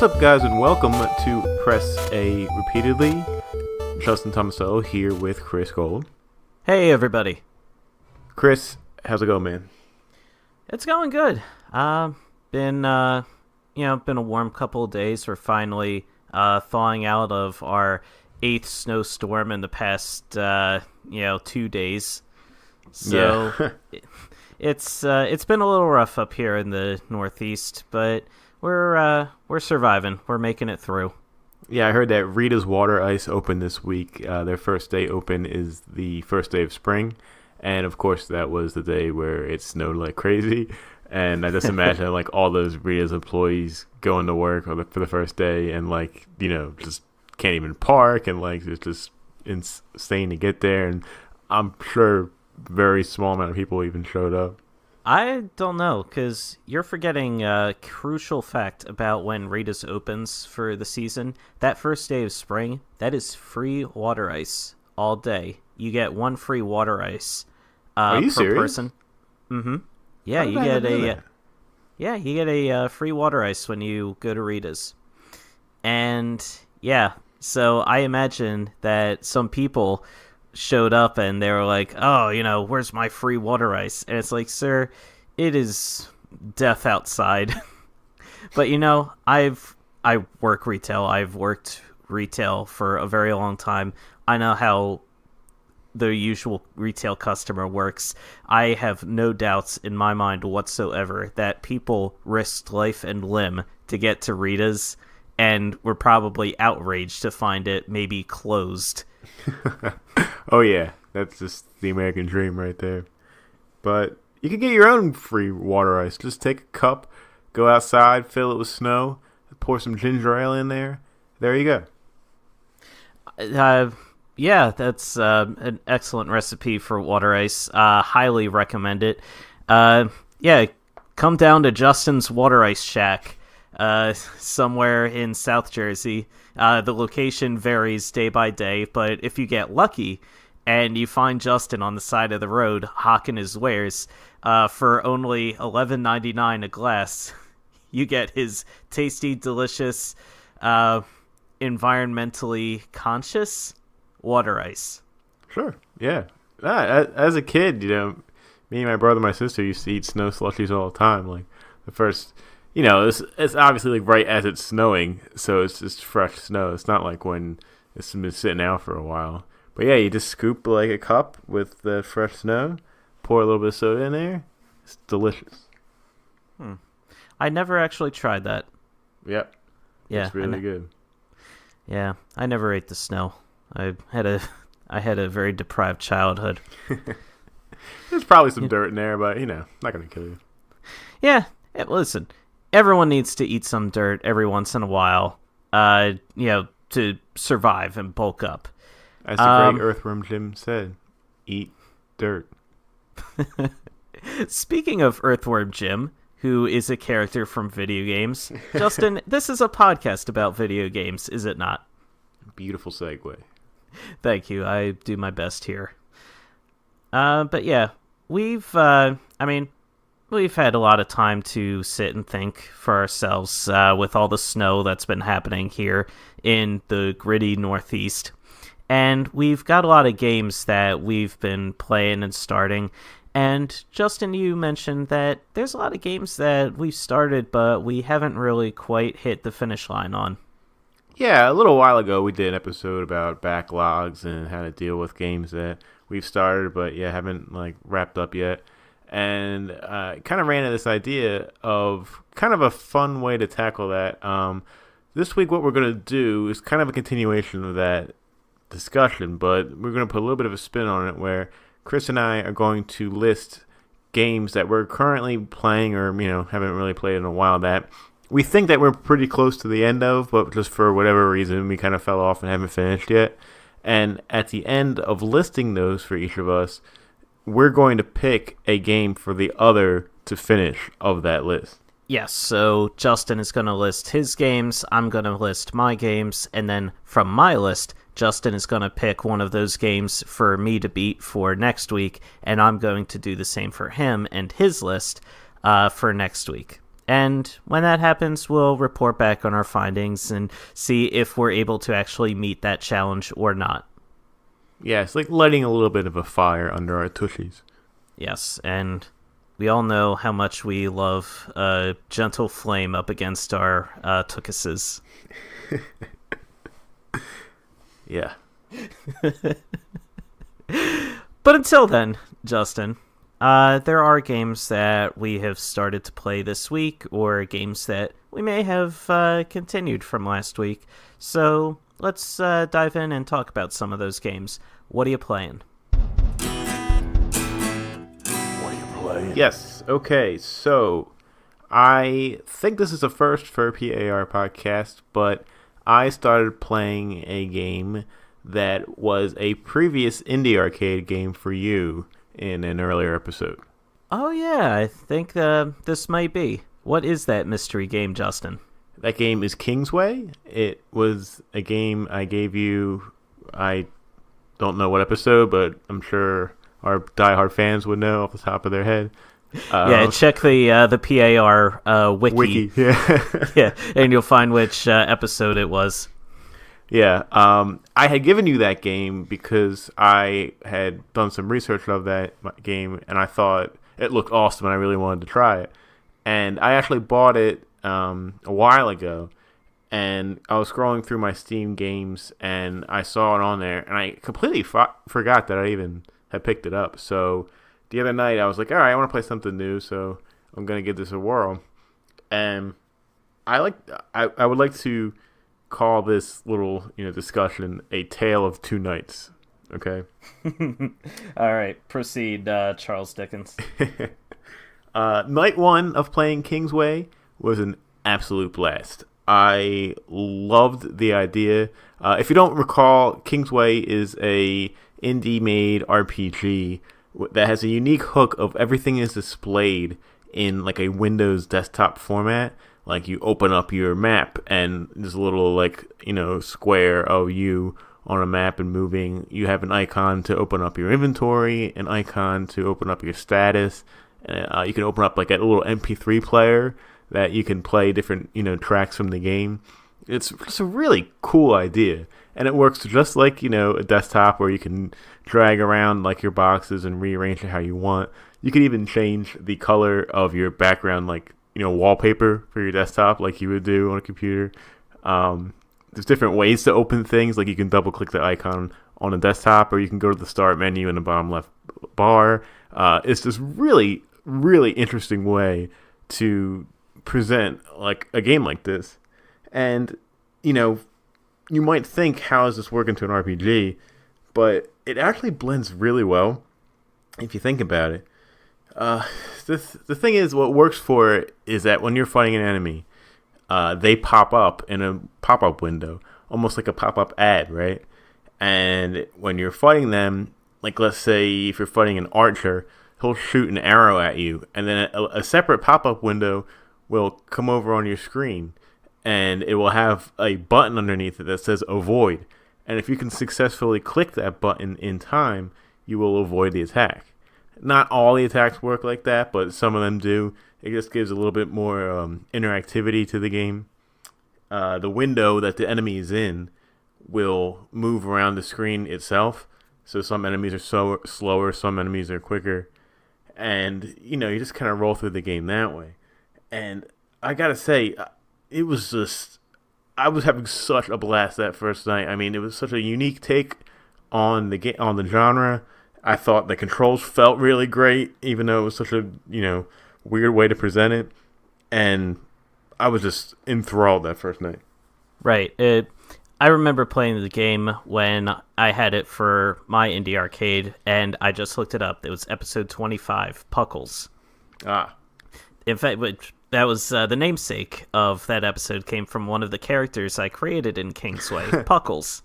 What's up, guys, and welcome to Press A Repeatedly. Justin Tomasello here with Chris Gold. Hey, everybody. Chris, how's it going, man? It's going good. Been a warm couple of days. We're finally thawing out of our 8th snowstorm in the past 2 days. So yeah. it's been a little rough up here in the Northeast, but we're surviving. We're making it through. Yeah, I heard that Rita's Water Ice opened this week. Their first day open is the first day of spring, and of course that was the day where it snowed like crazy. And I just imagine like all those Rita's employees going to work for the first day and just can't even park, and it's just insane to get there. And I'm sure very small amount of people even showed up. I don't know, because you're forgetting a crucial fact about when Rita's opens for the season. That first day of spring, that is free water ice all day. You get one free water ice Are you per serious? person. Mm-hmm. Yeah, you get a free water ice when you go to Rita's. And yeah, so I imagine that some people showed up and they were like, oh, where's my free water ice? And it's like, sir, it is death outside. But I work retail. I've worked retail for a very long time. I know how the usual retail customer works. I have no doubts in my mind whatsoever that people risked life and limb to get to Rita's, and were probably outraged to find it maybe closed. Oh yeah, that's just the American dream right there. But you can get your own free water ice. Just take a cup, go outside, fill it with snow, pour some ginger ale in there. There you go. Yeah, that's an excellent recipe for water ice. Highly recommend it. Come down to Justin's Water Ice Shack somewhere in South Jersey. The location varies day by day, but if you get lucky and you find Justin on the side of the road hawking his wares for only $11.99 a glass, you get his tasty, delicious, environmentally conscious water ice. Sure, yeah. As a kid, me and my brother and my sister used to eat snow slushies all the time. Like the first, it's obviously like right as it's snowing, so it's just fresh snow. It's not like when it's been sitting out for a while. But yeah, you just scoop like a cup with the fresh snow, pour a little bit of soda in there. It's delicious. I never actually tried that. Yep. Yeah, it's really good. Yeah, I never ate the snow. I had a very deprived childhood. There's probably some dirt in there, but not gonna kill you. Yeah, listen, everyone needs to eat some dirt every once in a while, to survive and bulk up. As the great Earthworm Jim said, eat dirt. Speaking of Earthworm Jim, who is a character from video games, Justin, this is a podcast about video games, is it not? Beautiful segue. Thank you. I do my best here. But yeah, we've had a lot of time to sit and think for ourselves with all the snow that's been happening here in the gritty Northeast. And we've got a lot of games that we've been playing and starting. And Justin, you mentioned that there's a lot of games that we've started, but we haven't really quite hit the finish line on. Yeah, a little while ago we did an episode about backlogs and how to deal with games that we've started but haven't wrapped up yet. And kind of ran into this idea of kind of a fun way to tackle that. This week what we're going to do is kind of a continuation of that discussion, but we're going to put a little bit of a spin on it where Chris and I are going to list games that we're currently playing or, haven't really played in a while that we think that we're pretty close to the end of, but just for whatever reason, we kind of fell off and haven't finished yet. And at the end of listing those for each of us, we're going to pick a game for the other to finish of that list. Yes, so Justin is going to list his games, I'm going to list my games, and then from my list, Justin is going to pick one of those games for me to beat for next week, and I'm going to do the same for him and his list for next week. And when that happens, we'll report back on our findings and see if we're able to actually meet that challenge or not. Yeah, it's like lighting a little bit of a fire under our tushies. Yes, and we all know how much we love a gentle flame up against our tuchuses. Yeah. But until then, Justin, there are games that we have started to play this week, or games that we may have continued from last week. So let's dive in and talk about some of those games. What are you playing? Yes. Okay. So I think this is a first for a PAR podcast, but I started playing a game that was a previous indie arcade game for you in an earlier episode. Oh, yeah. I think this might be. What is that mystery game, Justin? That game is Kingsway. It was a game I gave you. I don't know what episode, but I'm sure our diehard fans would know off the top of their head. Yeah, check the PAR wiki. Yeah. Yeah, and you'll find which episode it was. Yeah, I had given you that game because I had done some research of that game, and I thought it looked awesome, and I really wanted to try it. And I actually bought it a while ago, and I was scrolling through my Steam games, and I saw it on there, and I completely forgot that I even had picked it up. So the other night, I was like, all right, I want to play something new, so I'm going to give this a whirl. And I would like to call this little discussion a tale of two nights. Okay. All right, proceed, Charles Dickens. Night one of playing Kingsway was an absolute blast. I loved the idea. If you don't recall, Kingsway is a indie-made RPG that has a unique hook of everything is displayed in like a Windows desktop format. Like you open up your map and there's a little square of you on a map and moving. You have an icon to open up your inventory, an icon to open up your status. You can open up like a little MP3 player that you can play different tracks from the game. It's just a really cool idea, and it works just like a desktop where you can drag around like your boxes and rearrange it how you want. You can even change the color of your background, like wallpaper for your desktop, like you would do on a computer. There's different ways to open things, like you can double click the icon on a desktop, or you can go to the start menu in the bottom left bar. It's this really, really interesting way to present like a game like this. And you might think, how does this work into an RPG? But it actually blends really well if you think about it. The thing is, what works for it is that when you're fighting an enemy, they pop up in a pop-up window, almost like a pop-up ad, right? And when you're fighting them, like let's say if you're fighting an archer, he'll shoot an arrow at you, and then a separate pop-up window will come over on your screen, and it will have a button underneath it that says avoid. And if you can successfully click that button in time, you will avoid the attack. Not all the attacks work like that, but some of them do. It just gives a little bit more interactivity to the game. The window that the enemy is in will move around the screen itself. So some enemies are slower, some enemies are quicker. And, you just kind of roll through the game that way. And I gotta say, it was just... I was having such a blast that first night. I mean, it was such a unique take on the genre. I thought the controls felt really great, even though it was such a weird way to present it. And I was just enthralled that first night. Right. I remember playing the game when I had it for my indie arcade, and I just looked it up. It was episode 25, Puckles. Ah. In fact, that was the namesake of that episode came from one of the characters I created in Kingsway, Puckles.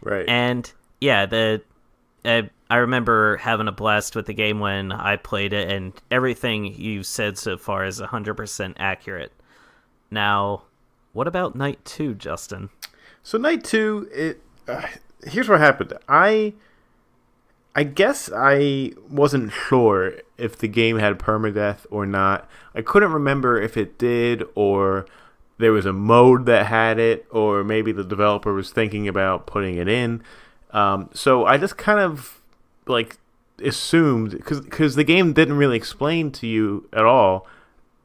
Right. And yeah, I remember having a blast with the game when I played it, and everything you said so far is 100% accurate. Now, what about night 2, Justin? So night 2, here's what happened. I I guess I wasn't sure if the game had permadeath or not. I couldn't remember if it did, or there was a mode that had it, or maybe the developer was thinking about putting it in. So I just kind of like assumed, because the game didn't really explain to you at all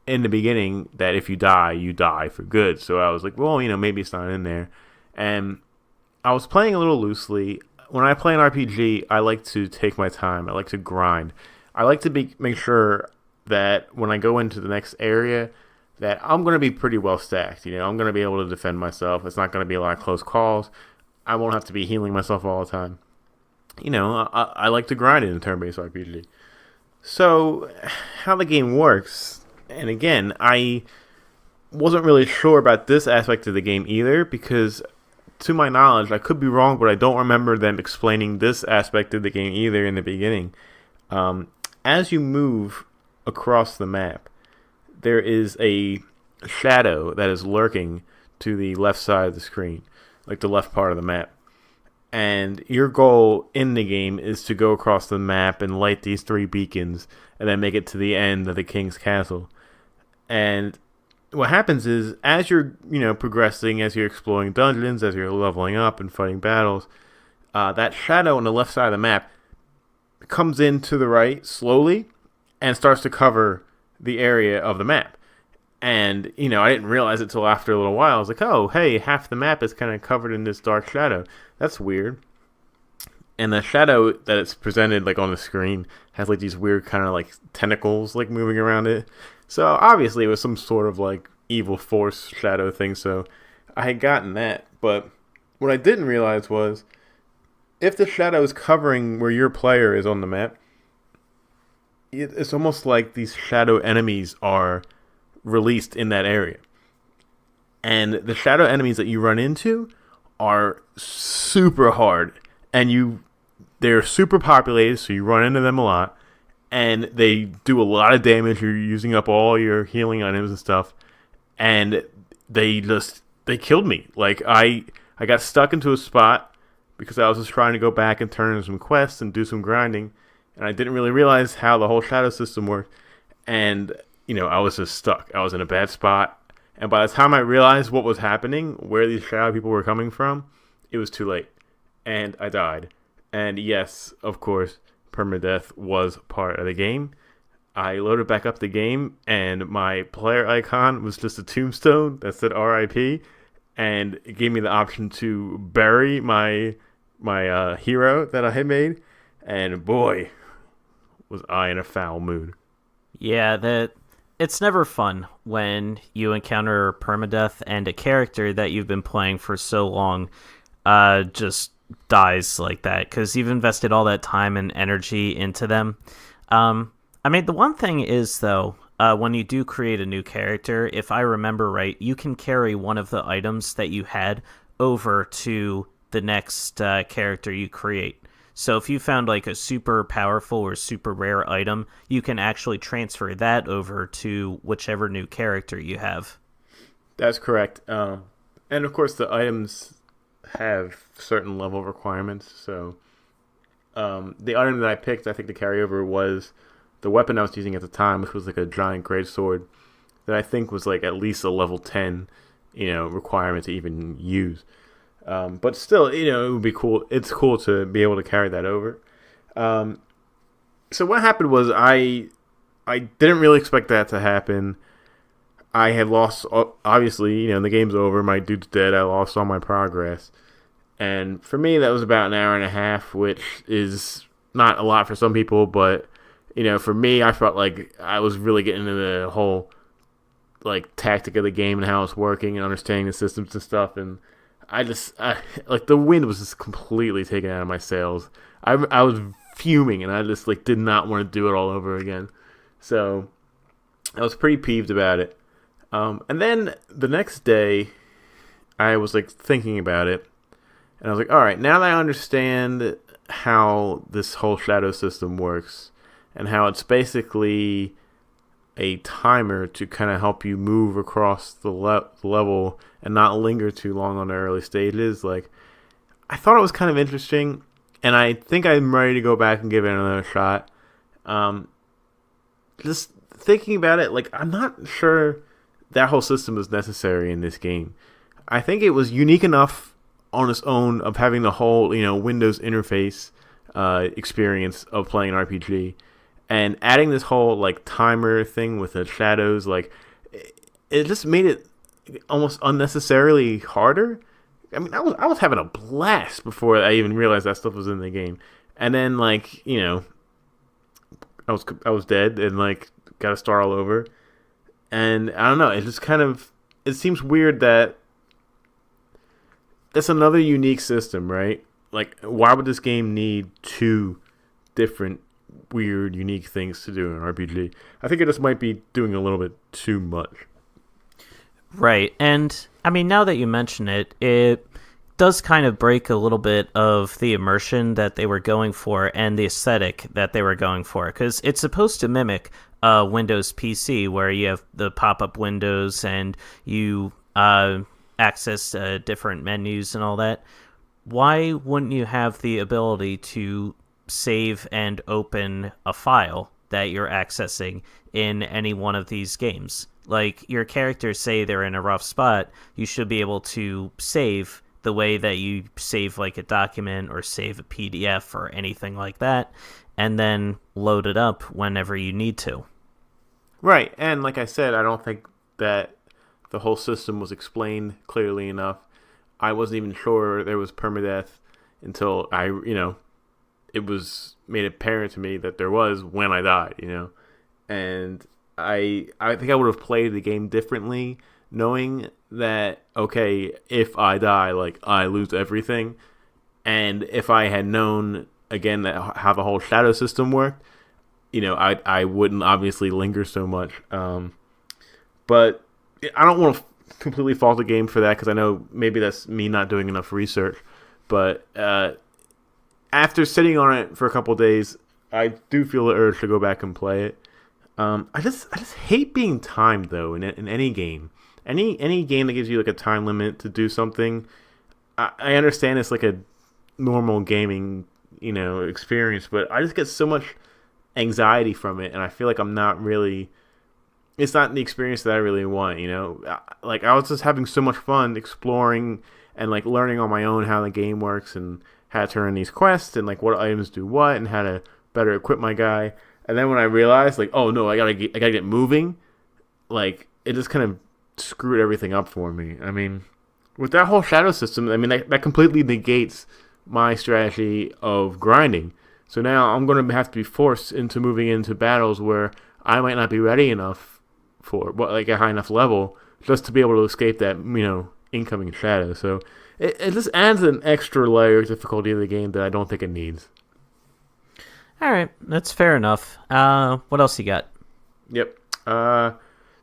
in the beginning that if you die for good. So I was like, well, maybe it's not in there. And I was playing a little loosely. When I play an RPG, I like to take my time. I like to grind. I like to make sure that when I go into the next area, that I'm going to be pretty well stacked. I'm going to be able to defend myself. It's not going to be a lot of close calls. I won't have to be healing myself all the time. I like to grind in a turn-based RPG. So, how the game works, and again, I wasn't really sure about this aspect of the game either, because to my knowledge, I could be wrong, but I don't remember them explaining this aspect of the game either in the beginning. As you move across the map, there is a shadow that is lurking to the left side of the screen, like the left part of the map. And your goal in the game is to go across the map and light these 3 beacons and then make it to the end of the king's castle. And what happens is, as you're progressing, as you're exploring dungeons, as you're leveling up and fighting battles, that shadow on the left side of the map comes in to the right slowly and starts to cover the area of the map. And I didn't realize it till after a little while. I was like, oh, hey, half the map is kind of covered in this dark shadow. That's weird. And the shadow that it's presented like on the screen has like these weird kind of like tentacles like moving around it. So obviously it was some sort of like evil force shadow thing. So I had gotten that. But what I didn't realize was, if the shadow is covering where your player is on the map, it's almost like these shadow enemies are released in that area. And the shadow enemies that you run into are super hard, and they're super populated, so you run into them a lot, and they do a lot of damage. You're using up all your healing items and stuff, and they killed me. Like I got stuck into a spot because I was just trying to go back and turn in some quests and do some grinding, and I didn't really realize how the whole shadow system worked, and I was just stuck. I was in a bad spot. And by the time I realized what was happening, where these shadow people were coming from, it was too late. And I died. And yes, of course, permadeath was part of the game. I loaded back up the game, and my player icon was just a tombstone that said RIP. And it gave me the option to bury my hero that I had made. And boy, was I in a foul mood. Yeah, it's never fun when you encounter permadeath and a character that you've been playing for so long just dies like that, because you've invested all that time and energy into them. The one thing is, though, when you do create a new character, if I remember right, you can carry one of the items that you had over to the next character you create. So if you found like a super powerful or super rare item, you can actually transfer that over to whichever new character you have. That's correct. And of course, the items have certain level requirements. So the item that I picked, I think the carryover was the weapon I was using at the time, which was like a giant greatsword that I think was like at least a level 10, requirement to even use. But still, it would be cool. It's cool to be able to carry that over. So what happened was I didn't really expect that to happen. I had lost, obviously, the game's over. My dude's dead. I lost all my progress. And for me, that was about an hour and a half, which is not a lot for some people. But, for me, I felt like I was really getting into the whole, like, tactic of the game and how it's working and understanding the systems and stuff. And I the wind was just completely taken out of my sails. I was fuming, and I just did not want to do it all over again. So I was pretty peeved about it. And then the next day, I was thinking about it, and I was like, all right, now that I understand how this whole shadow system works, and how it's basically a timer to kind of help you move across the level and not linger too long on the early stages. I thought it was kind of interesting, and I think I'm ready to go back and give it another shot. Just thinking about it, like, I'm not sure that whole system is necessary in this game. I think it was unique enough on its own of having the whole, Windows interface experience of playing an RPG, and adding this whole like timer thing with the shadows, like it just made it almost unnecessarily harder. I mean, I was having a blast before I even realized that stuff was in the game, and then like I was dead and like got to start all over, and I don't know. It just it seems weird that that's another unique system, right? Like, why would this game need two different weird, unique things to do in an RPG? I think it just might be doing a little bit too much. Right, and I mean, now that you mention it, it does kind of break a little bit of the immersion that they were going for and the aesthetic that they were going for, because it's supposed to mimic Windows PC, where you have the pop-up windows and you access different menus and all that. Why wouldn't you have the ability to save and open a file that you're accessing in any one of these games? Like, your characters say they're in a rough spot, you should be able to save the way that you save like a document or save a PDF or anything like that, and then load it up whenever you need to. Right, and like I said, I don't think that the whole system was explained clearly enough. I wasn't even sure there was permadeath until it was made apparent to me that there was when I died, and I think I would have played the game differently, knowing that, okay, if I die, like, I lose everything. And if I had known, again, that how the whole shadow system worked, I wouldn't obviously linger so much. But I don't want to completely fault the game for that, because I know maybe that's me not doing enough research. But after sitting on it for a couple of days, I do feel the urge to go back and play it. I just hate being timed, though, in any game. Any game that gives you like a time limit to do something. I understand it's like a normal gaming experience, but I just get so much anxiety from it, and I feel like it's not the experience that I really want. Like, I was just having so much fun exploring and like learning on my own how the game works and how to turn in these quests and like what items do what and how to better equip my guy. And then when I realized, like, oh no, I gotta get moving, like, it just kind of screwed everything up for me. I mean, with that whole shadow system, I mean, that completely negates my strategy of grinding. So now I'm going to have to be forced into moving into battles where I might not be ready enough for, like, a high enough level just to be able to escape that, incoming shadow. So it just adds an extra layer of difficulty to the game that I don't think it needs. All right, that's fair enough. What else you got? Yep.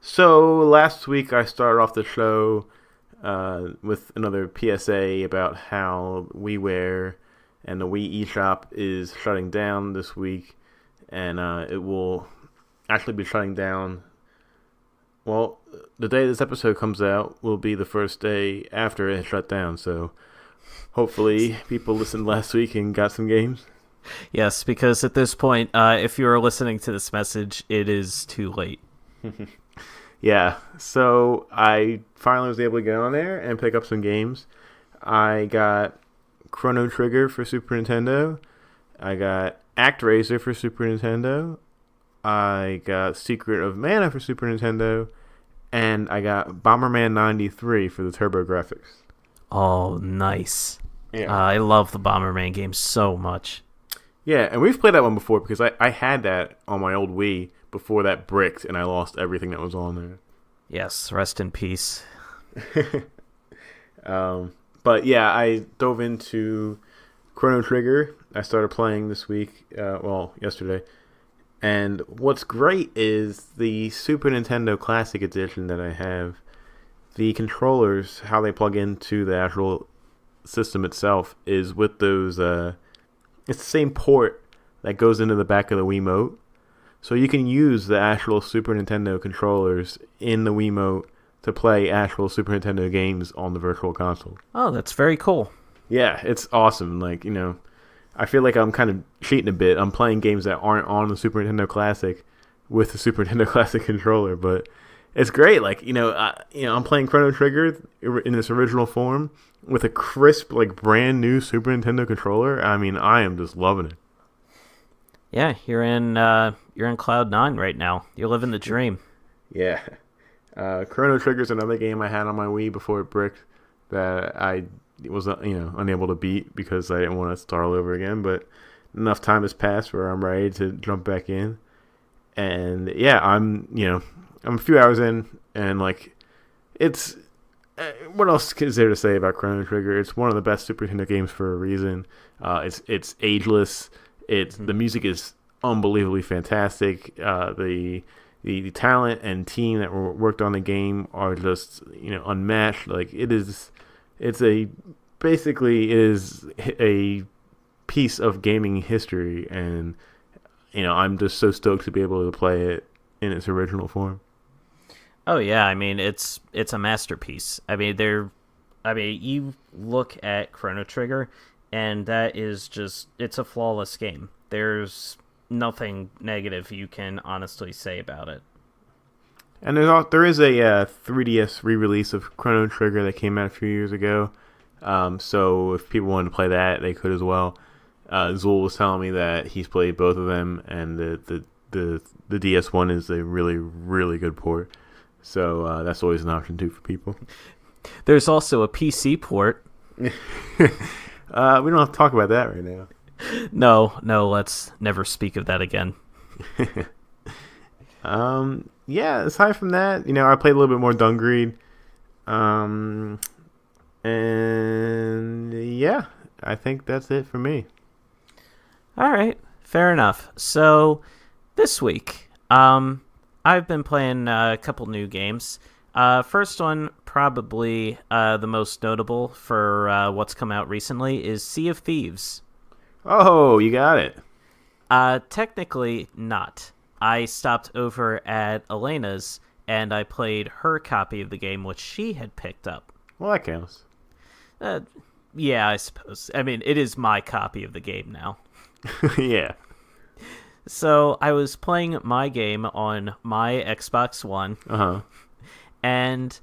So last week I started off the show with another PSA about how WiiWare and the Wii eShop is shutting down this week, and it will actually be shutting down. Well, the day this episode comes out will be the first day after it shut down, so hopefully people listened last week and got some games. Yes, because at this point, if you are listening to this message, it is too late. Yeah, so I finally was able to get on there and pick up some games. I got Chrono Trigger for Super Nintendo. I got ActRaiser for Super Nintendo. I got Secret of Mana for Super Nintendo. And I got Bomberman 93 for the TurboGrafx. Oh, nice. Yeah. I love the Bomberman game so much. Yeah, and we've played that one before because I had that on my old Wii before that bricked and I lost everything that was on there. Yes, rest in peace. But yeah, I dove into Chrono Trigger. I started playing this week, yesterday. And what's great is the Super Nintendo Classic Edition that I have. The controllers, how they plug into the actual system itself, is with those... it's the same port that goes into the back of the Wiimote. So you can use the actual Super Nintendo controllers in the Wiimote to play actual Super Nintendo games on the Virtual Console. Oh, that's very cool. Yeah, it's awesome. Like, I feel like I'm kind of cheating a bit. I'm playing games that aren't on the Super Nintendo Classic with the Super Nintendo Classic controller, but it's great. Like I'm playing Chrono Trigger in its original form with a crisp, like brand new Super Nintendo controller. I mean, I am just loving it. Yeah, you're in Cloud 9 right now. You're living the dream. Yeah. Chrono Trigger's another game I had on my Wii before it bricked that I was unable to beat because I didn't want to start all over again. But enough time has passed where I'm ready to jump back in. And yeah, I'm a few hours in, and like it's what else is there to say about Chrono Trigger? It's one of the best Super Nintendo games for a reason. It's ageless. The music is unbelievably fantastic. The talent and team that worked on the game are just unmatched. Like basically it is a piece of gaming history, and I'm just so stoked to be able to play it in its original form. Oh yeah, I mean it's a masterpiece. I mean you look at Chrono Trigger, and that is it's a flawless game. There's nothing negative you can honestly say about it. And there is a 3DS re-release of Chrono Trigger that came out a few years ago. So if people wanted to play that, they could as well. Zool was telling me that he's played both of them, and the DS one is a really, really good port. So that's always an option too for people. There's also a PC port. We don't have to talk about that right now. No, let's never speak of that again. Yeah, aside from that, I played a little bit more Dungreed. And yeah, I think that's it for me. All right, fair enough. So this week, I've been playing a couple new games. First one, probably the most notable for what's come out recently, is Sea of Thieves. Oh, you got it. Technically not. I stopped over at Elena's, and I played her copy of the game, which she had picked up. Well, that counts. Yeah, I suppose. I mean, it is my copy of the game now. Yeah. So I was playing my game on my Xbox One. Uh-huh. And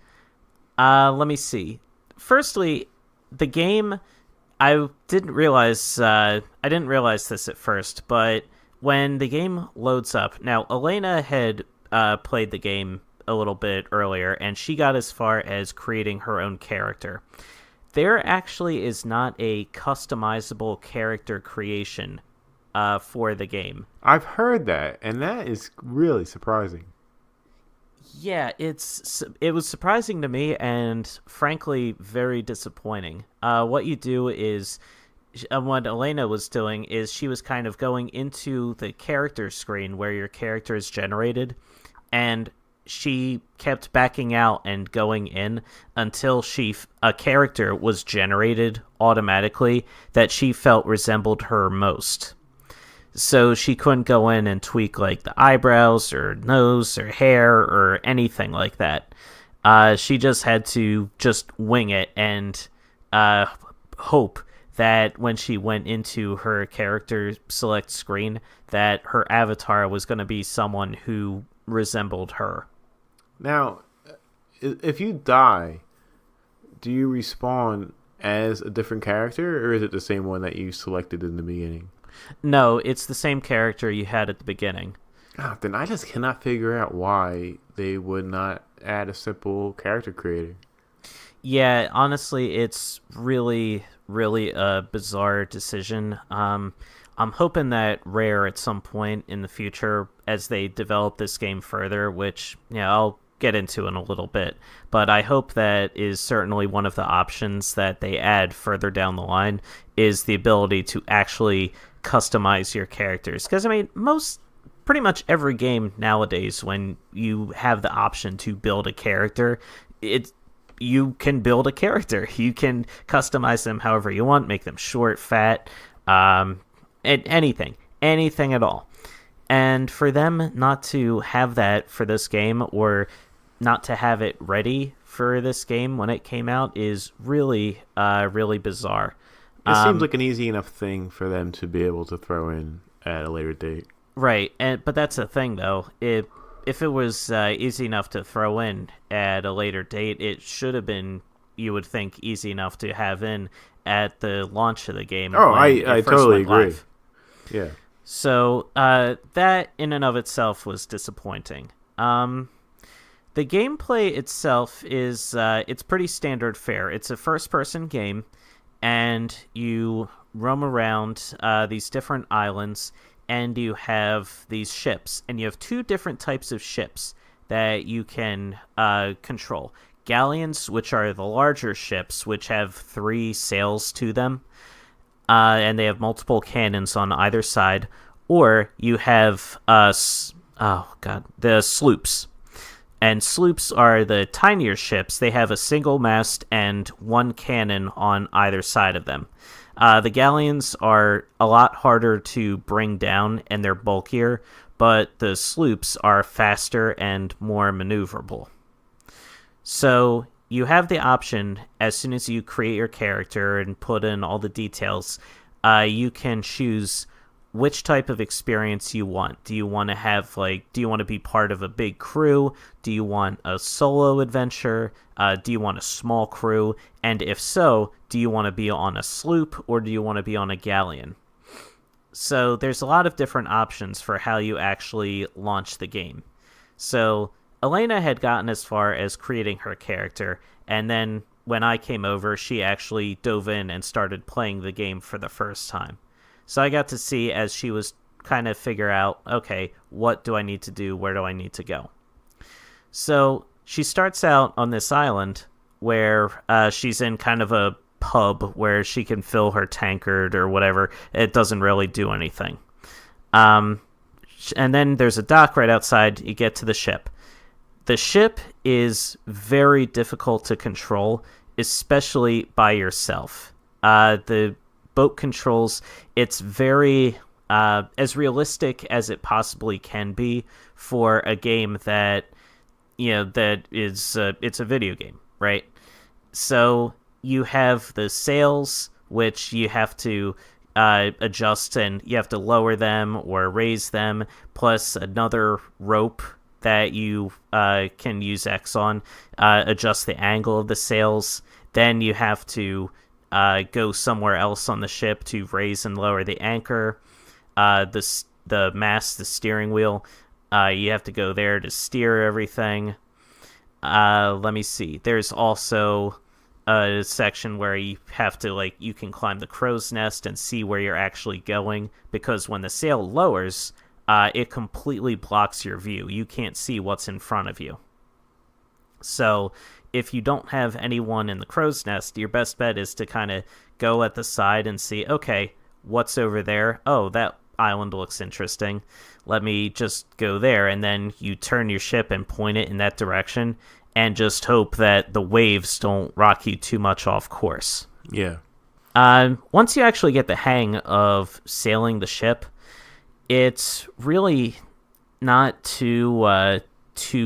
let me see. Firstly, the game, I didn't realize this at first, but when the game loads up, now Elena had played the game a little bit earlier, and she got as far as creating her own character. There actually is not a customizable character creation for the game. I've heard that, and that is really surprising. Yeah, it was surprising to me, and frankly, very disappointing. What you do is, what Elena was doing is she was kind of going into the character screen where your character is generated, and she kept backing out and going in until a character was generated automatically that she felt resembled her most. So she couldn't go in and tweak like the eyebrows or nose or hair or anything like that. She just had to just wing it and hope that when she went into her character select screen that her avatar was going to be someone who resembled her. Now, if you die, do you respawn as a different character, or is it the same one that you selected in the beginning? No, it's the same character you had at the beginning. Oh, then I just cannot figure out why they would not add a simple character creator. Yeah, honestly, it's really, really a bizarre decision. I'm hoping that Rare at some point in the future, as they develop this game further, which I'll get into in a little bit, but I hope that is certainly one of the options that they add further down the line is the ability to actually customize your characters. Because, I mean, pretty much every game nowadays, when you have the option to build a character, you can build a character. You can customize them however you want, make them short, fat, anything at all. And for them not to have that for this game, or not to have it ready for this game when it came out, is really, really bizarre. It seems like an easy enough thing for them to be able to throw in at a later date. Right, but that's the thing, though. If it was easy enough to throw in at a later date, it should have been, you would think, easy enough to have in at the launch of the game. Oh, I totally agree. Live. Yeah. So that in and of itself was disappointing. The gameplay itself is it's pretty standard fare. It's a first-person game, and you roam around these different islands, and you have these ships, and you have two different types of ships that you can control. Galleons, which are the larger ships, which have 3 sails to them, and they have multiple cannons on either side, or you have the sloops. And sloops are the tinier ships. They have a single mast and 1 cannon on either side of them. The galleons are a lot harder to bring down, and they're bulkier, but the sloops are faster and more maneuverable. So you have the option, as soon as you create your character and put in all the details, you can choose which type of experience you want. Do you want to have, do you want to be part of a big crew? Do you want a solo adventure? Do you want a small crew? And if so, do you want to be on a sloop or do you want to be on a galleon? So there's a lot of different options for how you actually launch the game. So Elena had gotten as far as creating her character, and then when I came over, she actually dove in and started playing the game for the first time. So I got to see as she was kind of figure out, okay, what do I need to do? Where do I need to go? So she starts out on this island where she's in kind of a pub where she can fill her tankard or whatever. It doesn't really do anything. And then there's a dock right outside. You get to the ship. The ship is very difficult to control, especially by yourself. The boat controls, it's very as realistic as it possibly can be for a game that, that is it's a video game, right? So you have the sails, which you have to adjust, and you have to lower them or raise them, plus another rope that you can use X on, adjust the angle of the sails. Then you have to go somewhere else on the ship to raise and lower the anchor, the mast, the steering wheel. You have to go there to steer everything. Let me see. There's also a section where you have to, you can climb the crow's nest and see where you're actually going, because when the sail lowers, it completely blocks your view. You can't see what's in front of you. So if you don't have anyone in the crow's nest, your best bet is to kind of go at the side and see, okay, what's over there? Oh, that island looks interesting. Let me just go there. And then you turn your ship and point it in that direction and just hope that the waves don't rock you too much off course. Yeah. Once you actually get the hang of sailing the ship, it's really not too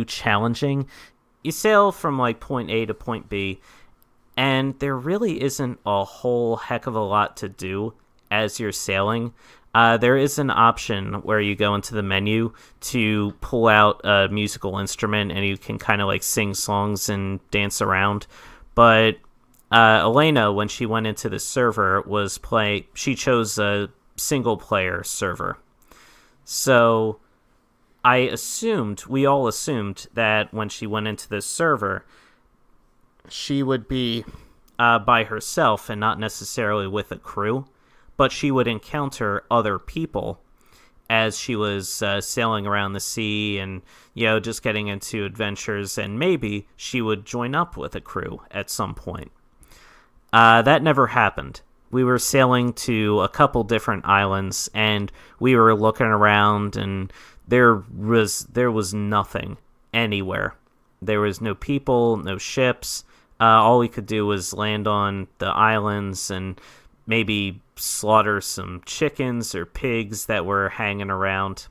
challenging. You sail from point A to point B, and there really isn't a whole heck of a lot to do as you're sailing. There is an option where you go into the menu to pull out a musical instrument, and you can kind of sing songs and dance around. But Elena, when she went into the server, she chose a single-player server. So we all assumed that when she went into this server, she would be by herself and not necessarily with a crew, but she would encounter other people as she was sailing around the sea and, just getting into adventures, and maybe she would join up with a crew at some point. That never happened. We were sailing to a couple different islands, and we were looking around, and there was nothing anywhere. There was no people, no ships. All we could do was land on the islands and maybe slaughter some chickens or pigs that were hanging around.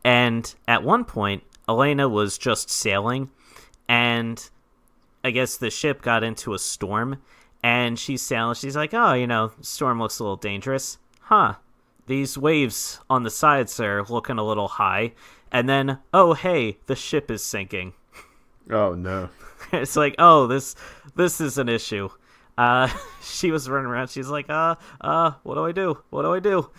And at one point, Elena was just sailing, and I guess the ship got into a storm, And she's sailing. She's like, oh, storm looks a little dangerous. Huh. These waves on the sides are looking a little high. And then, oh, hey, the ship is sinking. Oh, no. It's like, oh, this is an issue. She was running around. She's like, what do I do? What do I do?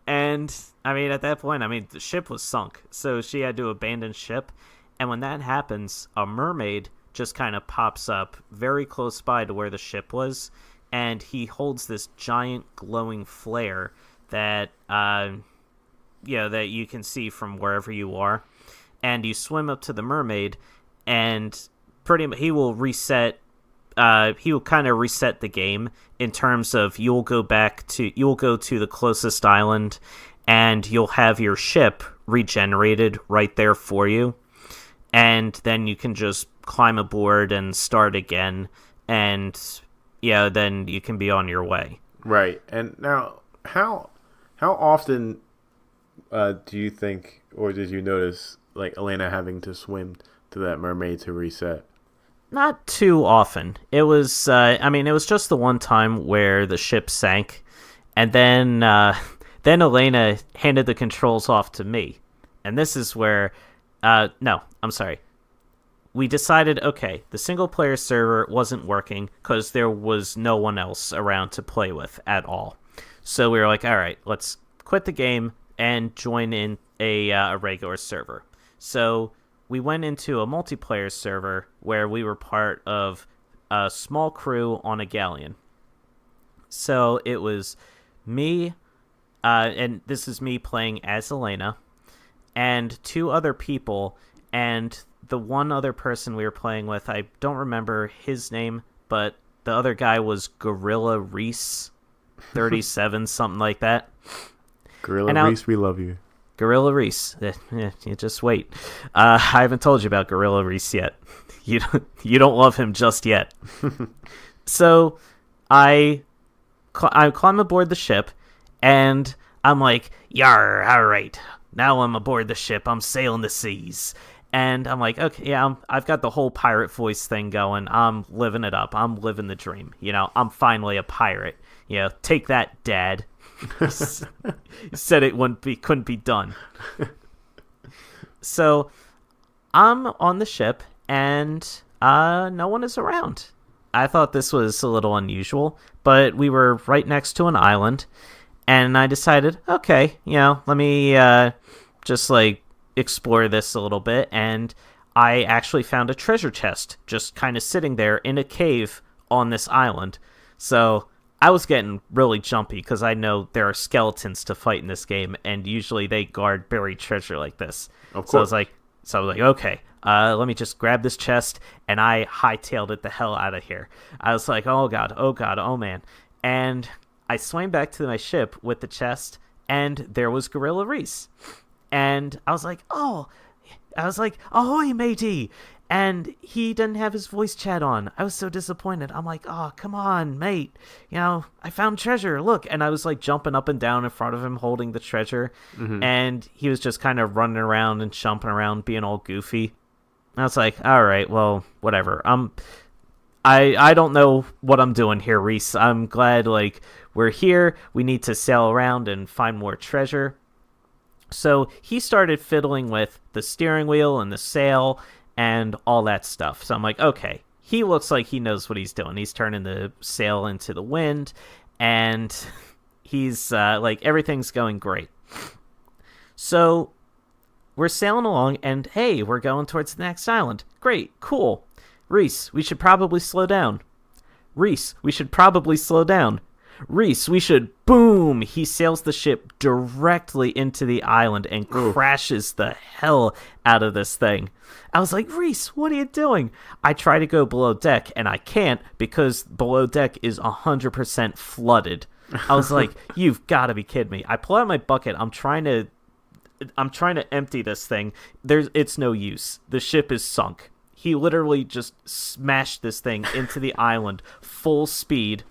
And, at that point, the ship was sunk. So she had to abandon ship. And when that happens, a mermaid just kind of pops up very close by to where the ship was. And he holds this giant glowing flare that, that you can see from wherever you are. And you swim up to the mermaid, and pretty much he will reset. He will kind of reset the game in terms of you'll go to the closest island, and you'll have your ship regenerated right there for you, and then you can just climb aboard and start again, and then you can be on your way. Right. And now, how often do you think, or did you notice, like, Elena having to swim to that mermaid to reset? Not too often. It was, it was just the one time where the ship sank, and then Elena handed the controls off to me. And this is where, no, I'm sorry. We decided, okay, the single-player server wasn't working because there was no one else around to play with at all. So we were like, all right, let's quit the game and join in a regular server. So we went into a multiplayer server where we were part of a small crew on a galleon. So it was me, and this is me playing as Elena, and 2 other people, and the one other person we were playing with, I don't remember his name, but the other guy was Gorilla Reese, 37, something like that. Gorilla Reese, we love you. Gorilla Reese. You just wait. I haven't told you about Gorilla Reese yet. You don't love him just yet. So I climb aboard the ship, and I'm like, yar, all right. Now I'm aboard the ship. I'm sailing the seas. And I'm like, okay, yeah, I've got the whole pirate voice thing going. I'm living it up. I'm living the dream. I'm finally a pirate. Take that, Dad. He said it couldn't be done. So I'm on the ship, and no one is around. I thought this was a little unusual, but we were right next to an island, and I decided, okay, let me just explore this a little bit, and I actually found a treasure chest just kind of sitting there in a cave on this island. So I was getting really jumpy because I know there are skeletons to fight in this game, and usually they guard buried treasure like this. Of course. So I was like, okay, let me just grab this chest, and I hightailed it the hell out of here. I was like, oh god, oh man. And I swam back to my ship with the chest, and there was Gorilla Reese. And I was like, ahoy, matey! And he didn't have his voice chat on. I was so disappointed. I'm like, oh, come on, mate. I found treasure. Look. And I was jumping up and down in front of him, holding the treasure. Mm-hmm. And he was just kind of running around and jumping around, being all goofy. And I was like, all right, well, whatever. I don't know what I'm doing here, Reese. I'm glad, we're here. We need to sail around and find more treasure. So he started fiddling with the steering wheel and the sail and all that stuff. So I'm like, okay, he looks like he knows what he's doing. He's turning the sail into the wind, and he's everything's going great. So we're sailing along, and hey, we're going towards the next island. Great, cool. Reese, we should probably slow down. Reese, we should probably slow down. Reese, we should... Boom! He sails the ship directly into the island and crashes the hell out of this thing. I was like, Reese, what are you doing? I try to go below deck, and I can't because below deck is 100% flooded. I was like, you've got to be kidding me. I pull out my bucket. I'm trying to empty this thing. It's no use. The ship is sunk. He literally just smashed this thing into the island full speed,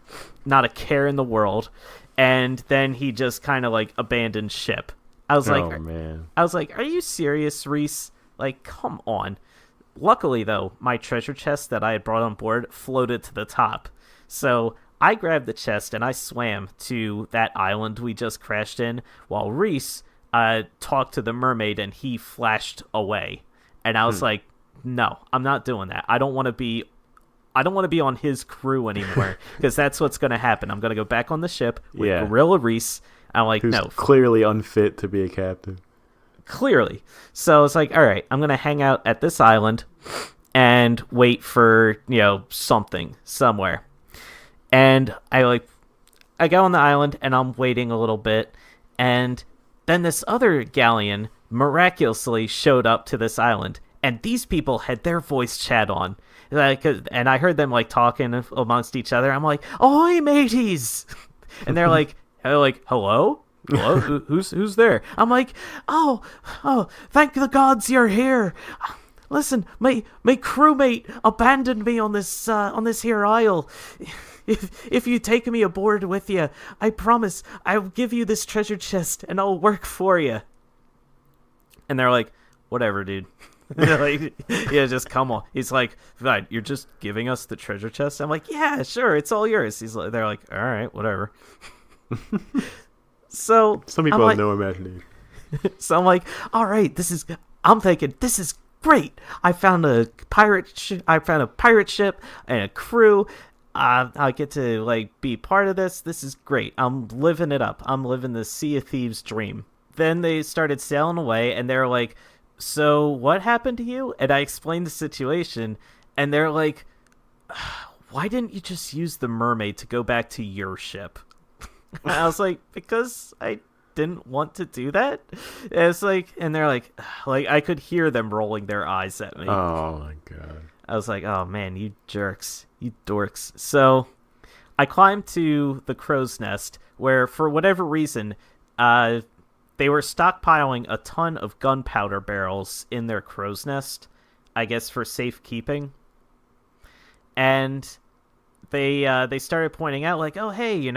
not a care in the world, and then he just kind of abandoned ship. I was like, man. I was like, are you serious, Reese? Come on. Luckily, though, my treasure chest that I had brought on board floated to the top, so I grabbed the chest and I swam to that island we just crashed in, while Reese talked to the mermaid and he flashed away. And I was like, no, I'm not doing that. I don't want to be on his crew anymore, because that's what's going to happen. I'm going to go back on the ship with Gorilla Reese. I'm like, who's no, clearly unfit to be a captain. Clearly. So it's like, all right, I'm going to hang out at this island and wait for, something somewhere. And I go on the island and I'm waiting a little bit. And then this other galleon miraculously showed up to this island. And these people had their voice chat on. And I heard them talking amongst each other. I'm like, "Ahoy, mateys!" And they're like, "Hello? Hello? Who's there?" I'm like, "Oh, thank the gods you're here. Listen, my crewmate abandoned me on this here isle. If you take me aboard with you, I promise I'll give you this treasure chest and I'll work for you." And they're like, "Whatever, dude." Yeah, just come on. He's like, "Fine, you're just giving us the treasure chest?" I'm like, "Yeah, sure, it's all yours." They're like, "All right, whatever." So some people have no imagination. So I'm like, "All right, I'm thinking this is great. I found a pirate ship and a crew. I get to be part of this. This is great. I'm living it up. I'm living the Sea of Thieves dream." Then they started sailing away, and they're like, "So what happened to you?" And I explained the situation, and they're like, "Why didn't you just use the mermaid to go back to your ship?" And I was like, "Because I didn't want to do that." And it's and they're like, I could hear them rolling their eyes at me. Oh my god. I was like, "Oh man, you jerks, you dorks." So I climbed to the crow's nest, where for whatever reason, they were stockpiling a ton of gunpowder barrels in their crow's nest, I guess for safekeeping. And they started pointing out "Oh, hey,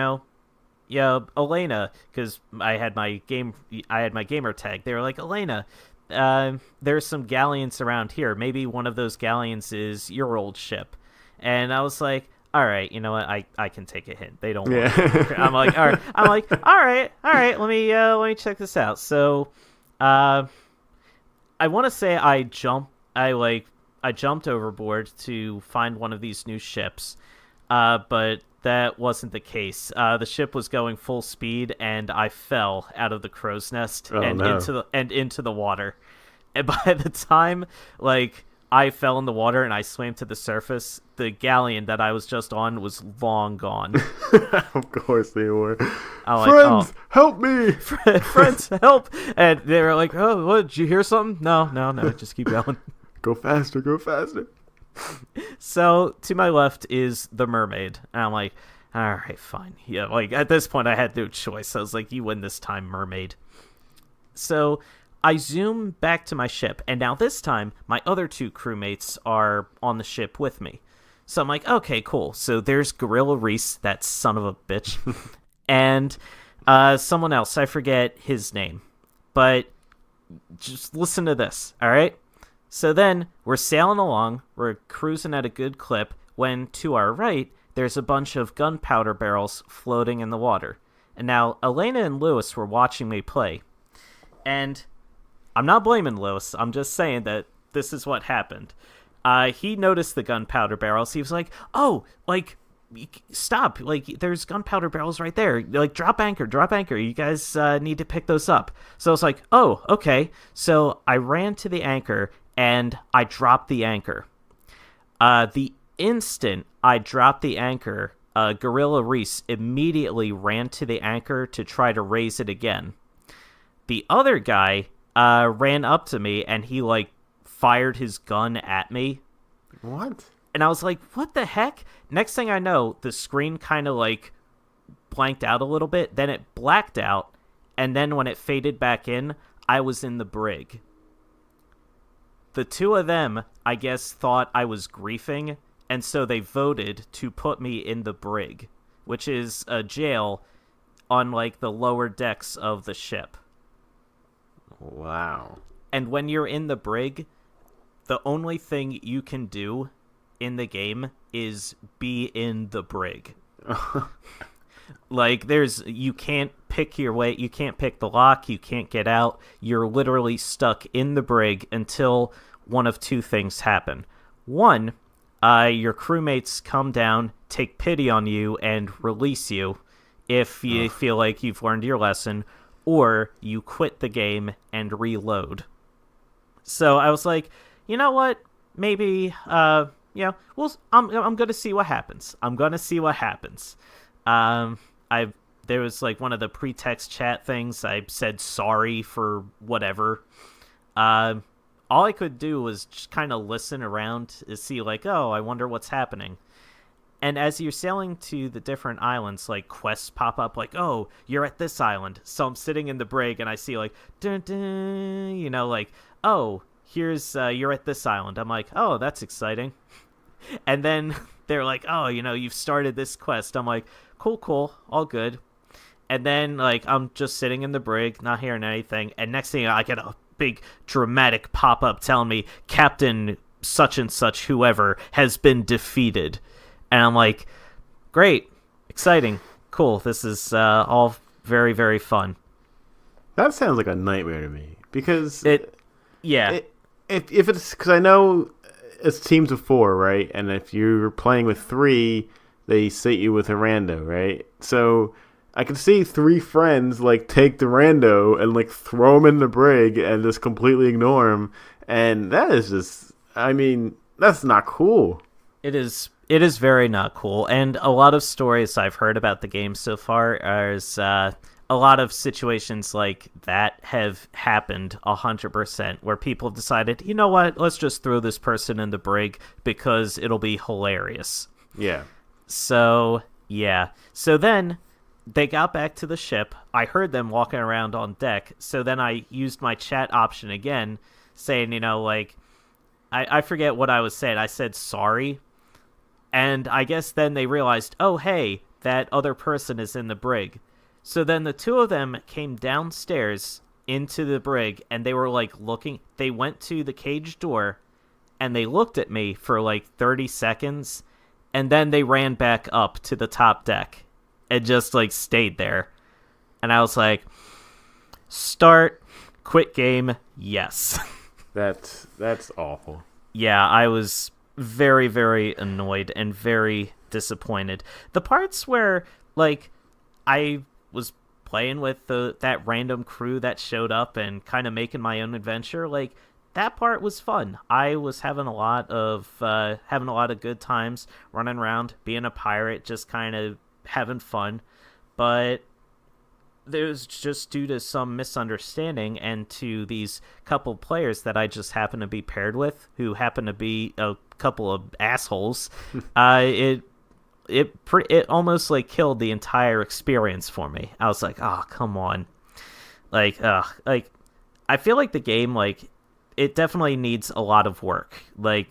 Elena," because I had my gamer tag. They were like, "Elena, there's some galleons around here. Maybe one of those galleons is your old ship." And I was like, "All right, you know what? I can take a hint. They don't want me." I'm like, "All right. All right. Let me check this out." So, I want to say I jumped overboard to find one of these new ships, but that wasn't the case. The ship was going full speed, and I fell out of the crow's nest into the water. And by the time I fell in the water and I swam to the surface, the galleon that I was just on was long gone. Of course they were. Friends, help me! Friends, help! And they were like, "Oh, what? Did you hear something?" No, just keep going. Go faster, go faster. So to my left is the mermaid, and I'm like, "All right, fine." Yeah, at this point I had no choice. I was like, "You win this time, mermaid." So I zoom back to my ship, and now this time my other two crewmates are on the ship with me. So I'm like, "Okay, cool." So there's Gorilla Reese, that son of a bitch, and someone else. I forget his name, but just listen to this, all right? So then we're sailing along, we're cruising at a good clip, when to our right, there's a bunch of gunpowder barrels floating in the water. And now Elena and Lewis were watching me play. And I'm not blaming Lewis, I'm just saying that this is what happened. He noticed the gunpowder barrels. He was like, "Oh, stop. There's gunpowder barrels right there. Drop anchor. You guys need to pick those up." So I was like, "Oh, okay." So I ran to the anchor, and I dropped the anchor. The instant I dropped the anchor, Gorilla Reese immediately ran to the anchor to try to raise it again. The other guy ran up to me, and he, fired his gun at me. What? And I was like, "What the heck?" Next thing I know, the screen kind of, blanked out a little bit. Then it blacked out, and then when it faded back in, I was in the brig. The two of them, I guess, thought I was griefing, and so they voted to put me in the brig, which is a jail on, the lower decks of the ship. Wow. And when you're in the brig, the only thing you can do in the game is be in the brig. Like, you can't pick your way, you can't pick the lock, you can't get out. You're literally stuck in the brig until one of two things happen. One, your crewmates come down, take pity on you, and release you if you feel like you've learned your lesson, or you quit the game and reload. So I was like, you know what? Maybe, I'm going to see what happens. There was like one of the pretext chat things. I said sorry for whatever. All I could do was just kind of listen around to see like, oh, I wonder what's happening. And as you're sailing to the different islands, like quests pop up like, oh, you're at this island. So I'm sitting in the brig and I see like, dun, dun, like, oh, here's, you're at this island. I'm like, oh, that's exciting. And then they're like, oh, you've started this quest. I'm like, cool, all good. And then, like, I'm just sitting in the brig, not hearing anything. And next thing I get a big dramatic pop-up telling me Captain such and such whoever has been defeated. And I'm like, great, exciting, cool. This is all very, very fun. That sounds like a nightmare to me. Because... If it's... Because I know it's teams of 4, right? And if you're playing with 3, they sit you with a rando, right? So... I can see 3 friends, like, take the rando and, like, throw him in the brig and just completely ignore him. And that is just, I mean, that's not cool. It is very not cool. And a lot of stories I've heard about the game so far is a lot of situations like that have happened 100%, where people have decided, you know what, let's just throw this person in the brig because it'll be hilarious. Yeah. So, yeah. So then... they got back to the ship. I heard them walking around on deck. So then I used my chat option again, saying, I forget what I was saying. I said sorry. And I guess then they realized, oh, hey, that other person is in the brig. So then the two of them came downstairs into the brig, and they were like looking. They went to the cage door, and they looked at me for like 30 seconds, and then they ran back up to the top deck. And just, like, stayed there. And I was like, start, quit game, yes. That's awful. Yeah, I was very, very annoyed and very disappointed. The parts where, like, I was playing with that random crew that showed up and kind of making my own adventure, like, that part was fun. I was having a lot of good times running around, being a pirate, just kind of having fun, but there's just due to some misunderstanding and to these couple players that I just happen to be paired with, who happen to be a couple of assholes. It almost like killed the entire experience for me. I was like, oh, come on. Like I feel like the game, like, it definitely needs a lot of work. Like,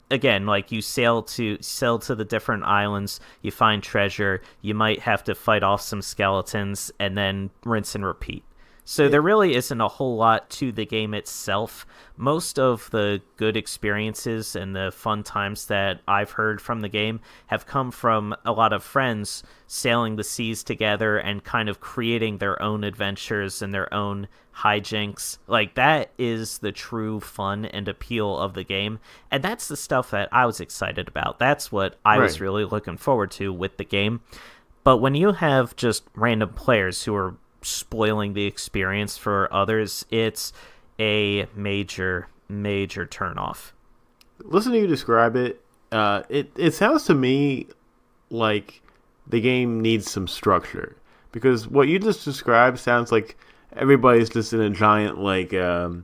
again, like, you sail to the different islands, you find treasure, you might have to fight off some skeletons, and then rinse and repeat. So there really isn't a whole lot to the game itself. Most of the good experiences and the fun times that I've heard from the game have come from a lot of friends sailing the seas together and kind of creating their own adventures and their own hijinks. Like, that is the true fun and appeal of the game. And that's the stuff that I was excited about. That's what I was really looking forward to with the game. But when you have just random players who are spoiling the experience for others, it's a major turnoff. Listen to you describe it. It sounds to me like the game needs some structure, because what you just described sounds like everybody's just in a giant like a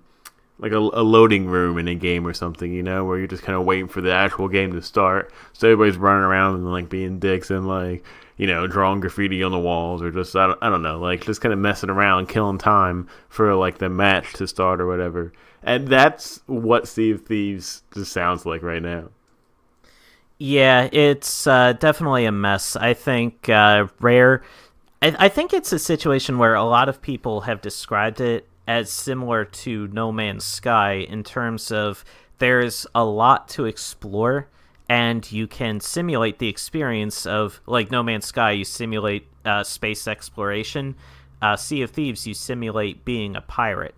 loading room in a game or something, where you're just kind of waiting for the actual game to start. So everybody's running around and like being dicks and like, drawing graffiti on the walls, or just, I don't know, like just kind of messing around, killing time for like the match to start or whatever. And that's what Sea of Thieves just sounds like right now. Yeah, it's definitely a mess. I think Rare... I think it's a situation where a lot of people have described it as similar to No Man's Sky in terms of there's a lot to explore, and you can simulate the experience of, like No Man's Sky, you simulate space exploration. Sea of Thieves, you simulate being a pirate.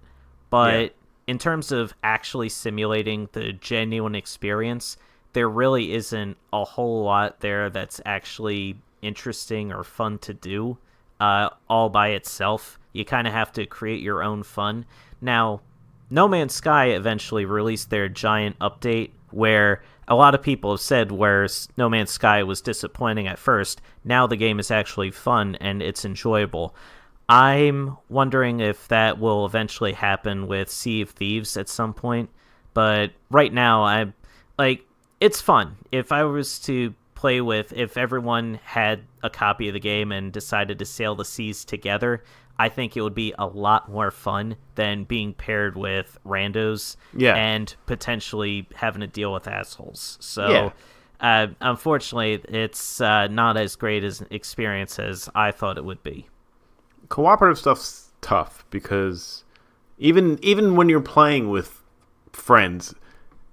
But in terms of actually simulating the genuine experience, there really isn't a whole lot there that's actually interesting or fun to do all by itself. You kind of have to create your own fun. Now, No Man's Sky eventually released their giant update where a lot of people have said where No Man's Sky was disappointing at first, now the game is actually fun and it's enjoyable. I'm wondering if that will eventually happen with Sea of Thieves at some point, but right now, it's fun. If I was to play with, if everyone had a copy of the game and decided to sail the seas together, I think it would be a lot more fun than being paired with randos and potentially having to deal with assholes. So, unfortunately, it's not as great as an experience as I thought it would be. Cooperative stuff's tough because even when you're playing with friends,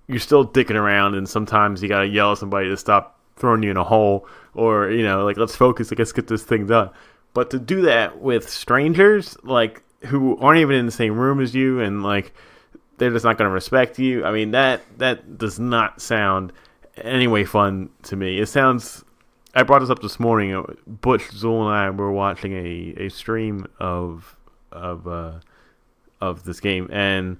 you're still dicking around, and sometimes you gotta yell at somebody to stop throwing you in a hole, or let's focus, let's get this thing done. But to do that with strangers, like, who aren't even in the same room as you, and like they're just not gonna respect you. I mean, that does not sound anyway fun to me. It sounds. I brought this up this morning. Butch, Zool, and I were watching a stream of this game, and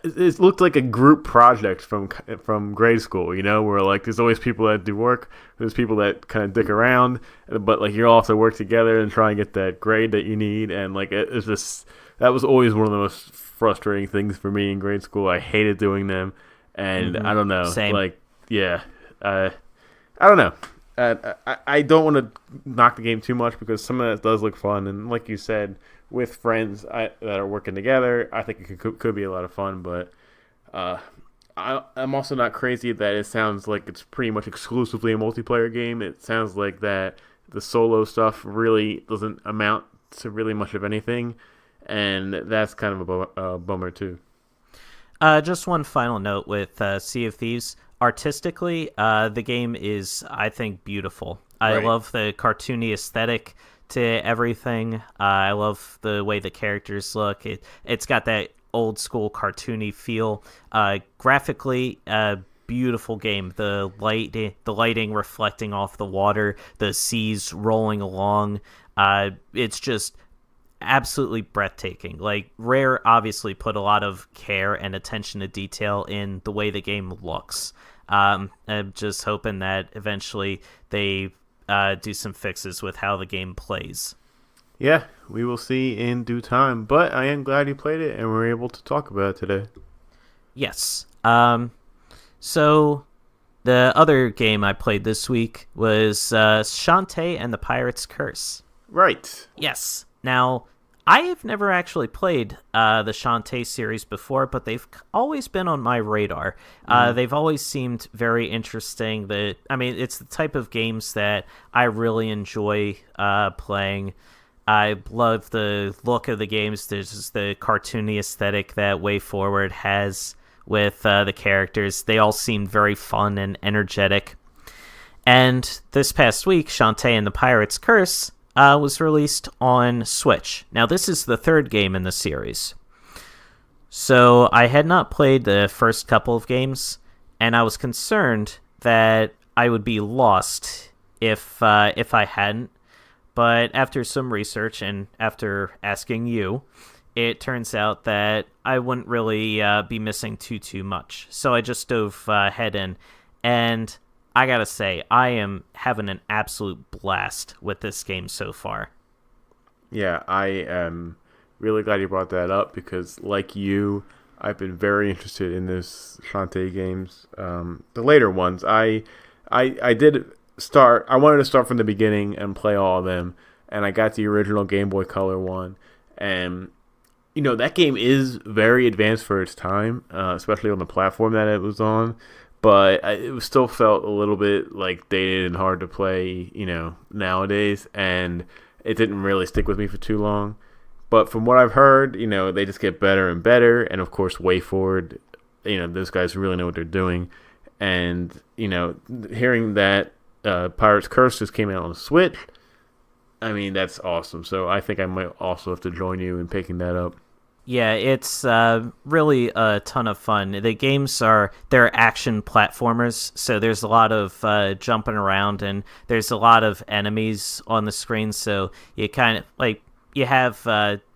it looked like a group project from grade school. Where like there's always people that do work, there's people that kind of dick around, but like you all have to work together and try and get that grade that you need. And like it's just that was always one of the most frustrating things for me in grade school. I hated doing them, and I don't know, Same. I don't know. I don't want to knock the game too much because some of that does look fun, and like you said, with friends that are working together, I think it could be a lot of fun. But I'm also not crazy that it sounds like it's pretty much exclusively a multiplayer game. It sounds like that the solo stuff really doesn't amount to really much of anything, and that's kind of a bummer too. Just one final note with Sea of Thieves. Artistically, the game is, I think, beautiful. I love the cartoony aesthetic to everything. I love the way the characters look. It's got that old school cartoony feel. Graphically, beautiful game. The lighting reflecting off the water, the seas rolling along. It's just absolutely breathtaking. Like, Rare obviously put a lot of care and attention to detail in the way the game looks. I'm just hoping that eventually they do some fixes with how the game plays. Yeah, we will see in due time. But I am glad you played it and we're able to talk about it today. Yes. So the other game I played this week was Shantae and the Pirate's Curse. Right. Yes. Now, I have never actually played the Shantae series before, but they've always been on my radar. They've always seemed very interesting. It's the type of games that I really enjoy playing. I love the look of the games. There's just the cartoony aesthetic that Way Forward has with the characters. They all seem very fun and energetic. And this past week, Shantae and the Pirate's Curse was released on Switch. Now, this is the third game in the series. So I had not played the first couple of games, and I was concerned that I would be lost if I hadn't. But after some research and after asking you, it turns out that I wouldn't really be missing too much. So I just dove head in, and I gotta say, I am having an absolute blast with this game so far. Yeah, I am really glad you brought that up because, like you, I've been very interested in this Shantae games. The later ones, I did start. I wanted to start from the beginning and play all of them, and I got the original Game Boy Color one, and that game is very advanced for its time, especially on the platform that it was on. But it still felt a little bit like dated and hard to play, nowadays, and it didn't really stick with me for too long. But from what I've heard, they just get better and better, and of course, Way Forward, those guys really know what they're doing, and hearing that Pirate's Curse just came out on the Switch, I mean, that's awesome. So I think I might also have to join you in picking that up. Yeah, it's really a ton of fun. The games they're action platformers, so there's a lot of jumping around, and there's a lot of enemies on the screen, so you kind of, like, you have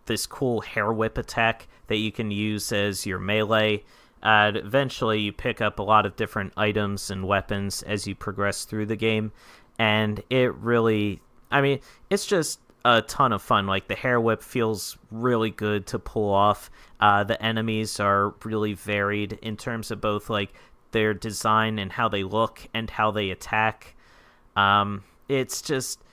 this cool hair whip attack that you can use as your melee. Eventually, you pick up a lot of different items and weapons as you progress through the game, and it really, I mean, it's just a ton of fun. Like, the hair whip feels really good to pull off. The enemies are really varied in terms of both, like, their design and how they look and how they attack. It's just,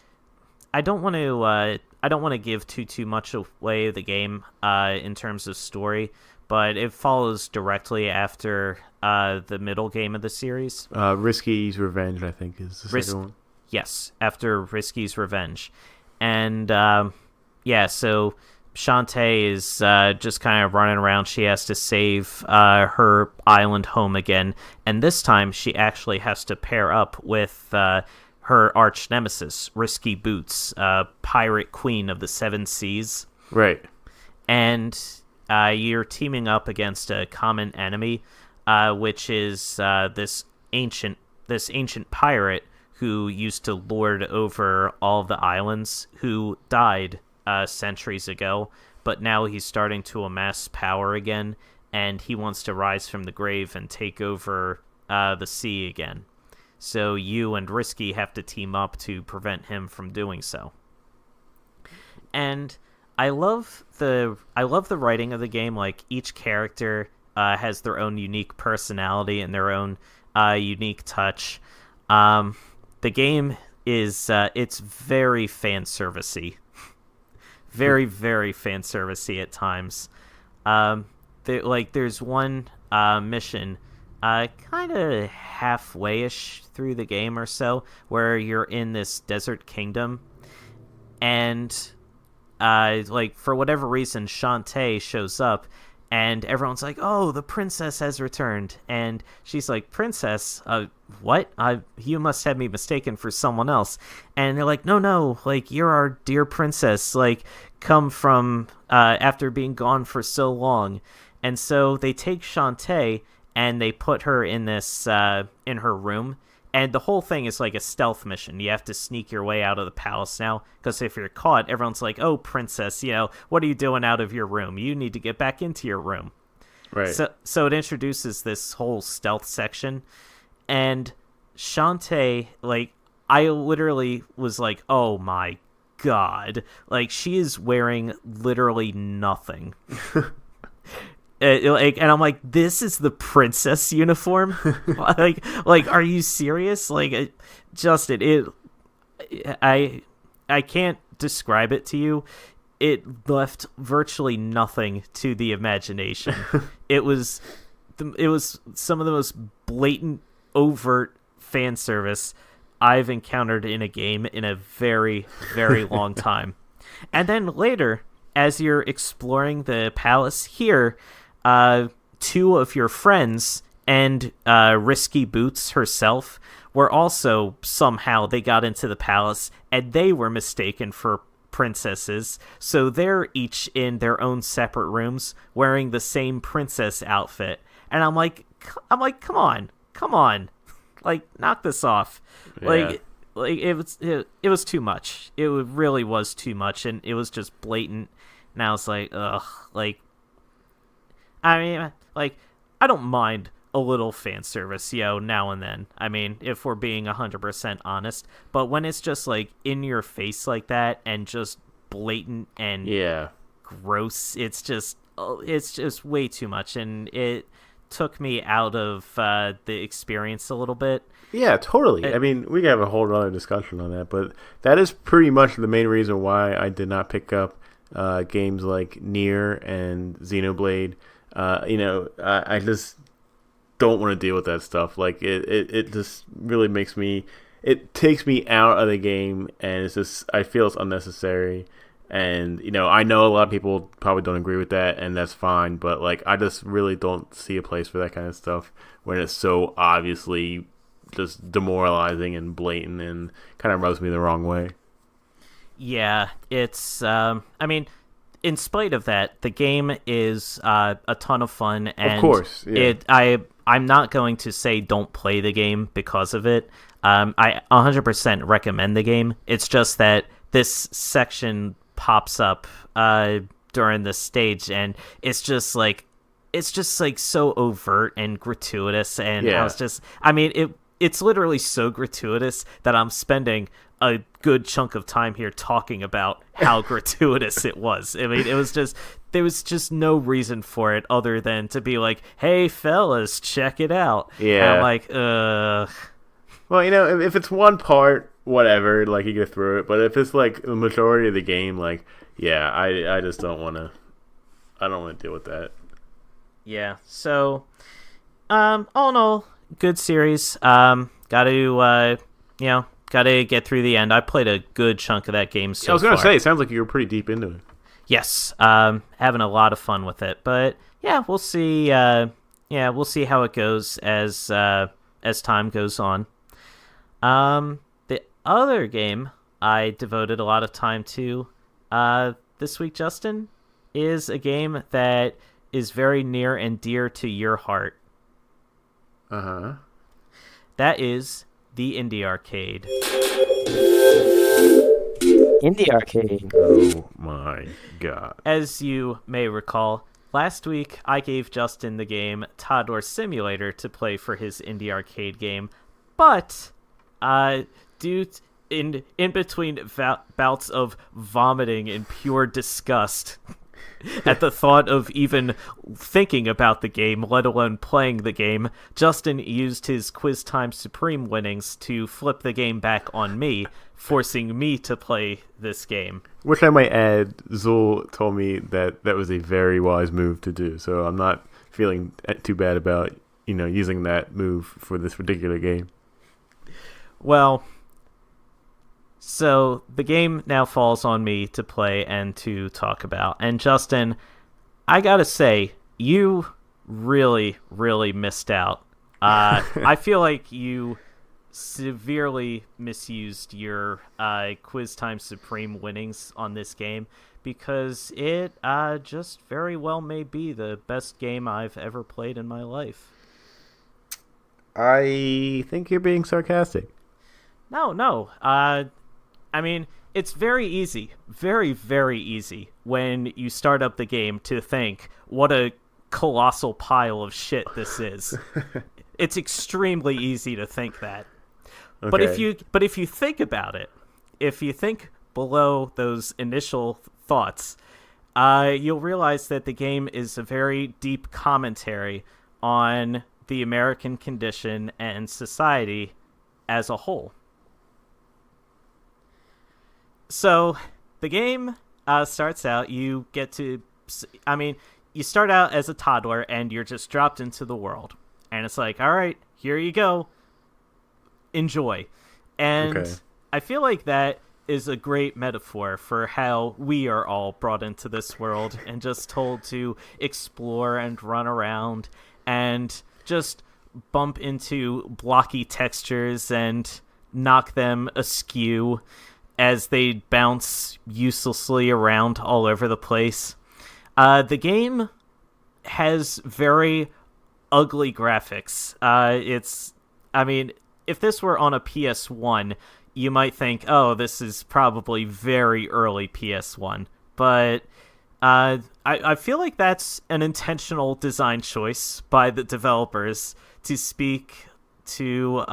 I don't want to give too much away of the game in terms of story, but it follows directly after the middle game of the series. Risky's Revenge, I think, is the second one. Yes, after Risky's Revenge. And, so Shantae is just kind of running around. She has to save her island home again. And this time, she actually has to pair up with her arch nemesis, Risky Boots, pirate queen of the Seven Seas. Right. And you're teaming up against a common enemy, which is this ancient pirate who used to lord over all of the islands, who died centuries ago, but now he's starting to amass power again, and he wants to rise from the grave and take over the sea again. So you and Risky have to team up to prevent him from doing so. And I love the writing of the game. Like, each character has their own unique personality and their own unique touch. The game is it's very fan servicey, very very fan servicey at times. There's one mission, kind of halfway-ish through the game or so, where you're in this desert kingdom, and for whatever reason, Shantae shows up. And everyone's like, "Oh, the princess has returned." And she's like, "Princess? What? You must have me mistaken for someone else." And they're like, No, like, you're our dear princess, like, come from, after being gone for so long." And so they take Shantae and they put her in this, in her room. And the whole thing is like a stealth mission. You have to sneak your way out of the palace now, because if you're caught, everyone's like, "Oh, princess, what are you doing out of your room? You need to get back into your room." Right. So it introduces this whole stealth section, and Shantae, like, I literally was like, "Oh my god!" Like, she is wearing literally nothing. And I'm like, this is the princess uniform? like, are you serious? Like, Justin, I can't describe it to you. It left virtually nothing to the imagination. It was some of the most blatant, overt fan service I've encountered in a game in a very, very long time. And then later, as you're exploring the palace here, two of your friends and Risky Boots herself were also, somehow they got into the palace, and they were mistaken for princesses, so they're each in their own separate rooms wearing the same princess outfit. And I'm like, come on, like, knock this off. Yeah. Like it was too much. It really was too much, and it was just blatant. And I was like, ugh, like, I mean, like, I don't mind a little fan service, now and then. I mean, if we're being 100% honest. But when it's just, like, in your face like that and just blatant and gross, it's just way too much. And it took me out of the experience a little bit. Yeah, totally. I mean, we can have a whole other discussion on that. But that is pretty much the main reason why I did not pick up games like Nier and Xenoblade. I just don't want to deal with that stuff. Like, it just really it takes me out of the game, and it's just, I feel it's unnecessary. And I know a lot of people probably don't agree with that, and that's fine. But like, I just really don't see a place for that kind of stuff when it's so obviously just demoralizing and blatant, and kind of rubs me the wrong way. Yeah, it's. I mean, in spite of that, the game is a ton of fun, and of course, yeah. I'm not going to say don't play the game because of it. I 100% recommend the game. It's just that this section pops up during this stage, and it's just like so overt and gratuitous, and Yeah. it's literally so gratuitous that I'm spending a good chunk of time here talking about how gratuitous it was. I mean, there was just no reason for it other than to be like, hey fellas, check it out. Yeah. And I'm like, ugh. Well, if it's one part, whatever, like, you get through it. But if it's like the majority of the game, like, yeah, I just don't want to. I don't want to deal with that. Yeah. So, all in all, good series. Gotta get through the end. I played a good chunk of that game so far. I was gonna say, it sounds like you were pretty deep into it. Yes. Having a lot of fun with it. But yeah, we'll see. We'll see how it goes as time goes on. The other game I devoted a lot of time to this week, Justin, is a game that is very near and dear to your heart. Uh-huh. That is the Indie Arcade. Indie Arcade. Oh my god. As you may recall, last week I gave Justin the game Toddler Simulator to play for his Indie Arcade game, but due in between bouts of vomiting in pure disgust at the thought of even thinking about the game, let alone playing the game, Justin used his Quiz Time Supreme winnings to flip the game back on me, forcing me to play this game. Which I might add, Zul told me that was a very wise move to do, so I'm not feeling too bad about, using that move for this particular game. Well, so the game now falls on me to play and to talk about. And Justin, I gotta say, you really, really missed out. I feel like you severely misused your Quiz Time Supreme winnings on this game, because it just very well may be the best game I've ever played in my life. I think you're being sarcastic. No. I mean, it's very easy, very, very easy when you start up the game to think, what a colossal pile of shit this is. It's extremely easy to think that. Okay. But if you think about it, if you think below those initial thoughts, you'll realize that the game is a very deep commentary on the American condition and society as a whole. So the game starts out, you start out as a toddler and you're just dropped into the world. And it's like, all right, here you go. Enjoy. And Okay. I feel like that is a great metaphor for how we are all brought into this world and just told to explore and run around and just bump into blocky textures and knock them askew as they bounce uselessly around all over the place. The game has very ugly graphics. If this were on a PS1, you might think, oh, this is probably very early PS1. But I feel like that's an intentional design choice by the developers to speak to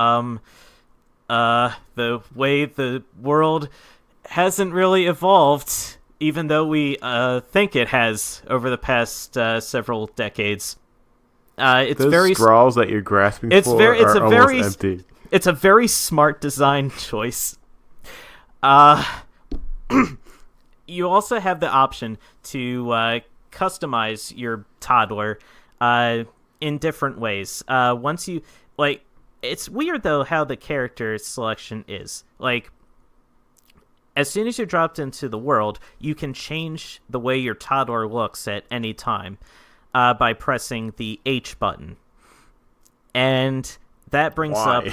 the way the world hasn't really evolved, even though we think it has over the past several decades. It's Those very scrawls that you're grasping it's for very it's are a almost very empty. it's a very smart design choice. You also have the option to customize your toddler in different ways. Once you it's weird though how the character selection is. Like, as soon as you're dropped into the world, you can change the way your toddler looks at any time by pressing the H button. And that brings up...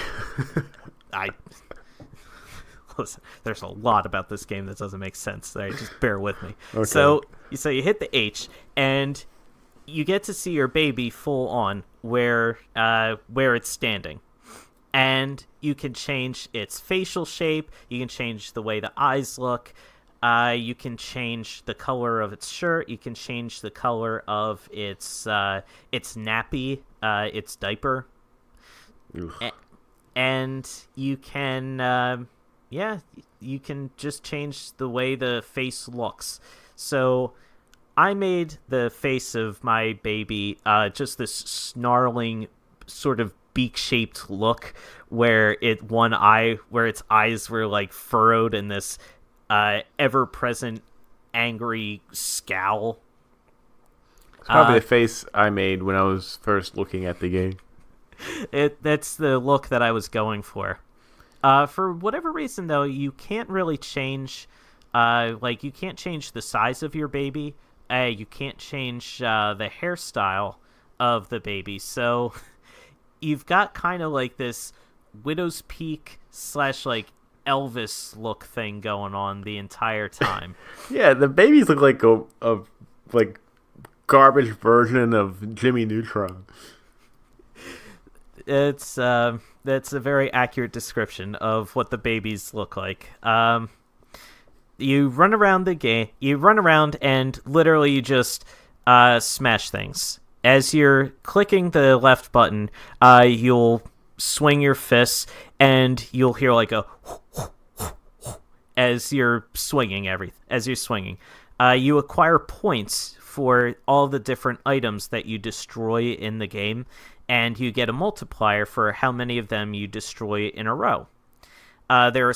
Listen, there's a lot about this game that doesn't make sense. Right? Just bear with me. Okay. So you hit the H, and you get to see your baby full on where it's standing. And you can change its facial shape. You can change the way the eyes look. You can change the color of its shirt. You can change the color of its nappy, its diaper. And you can, you can just change the way the face looks. So I made the face of my baby just this snarling sort of beak-shaped look where its eyes were like furrowed in this ever-present angry scowl. It's probably the face I made when I was first looking at the game. That's the look that I was going for. For whatever reason, though, you can't really change, you can't change the size of your baby. You can't change the hairstyle of the baby. So you've got kind of like this Widow's Peak / like Elvis look thing going on the entire time. Yeah, the babies look like a like garbage version of Jimmy Neutron. That's a very accurate description of what the babies look like. You run around the game. You run around and literally you just smash things. As you're clicking the left button, you'll swing your fists and you'll hear like a as you're swinging you acquire points for all the different items that you destroy in the game, and you get a multiplier for how many of them you destroy in a row. There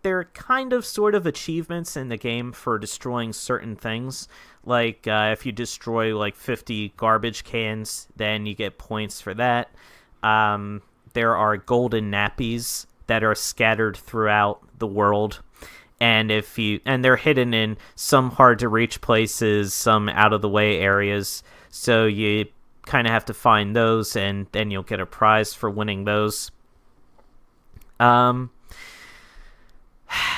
are kind of sort of achievements in the game for destroying certain things. Like if you destroy like 50 garbage cans, then you get points for that. There are golden nappies that are scattered throughout the world. And they're hidden in some hard to reach places, some out of the way areas. So you kind of have to find those, and then you'll get a prize for winning those.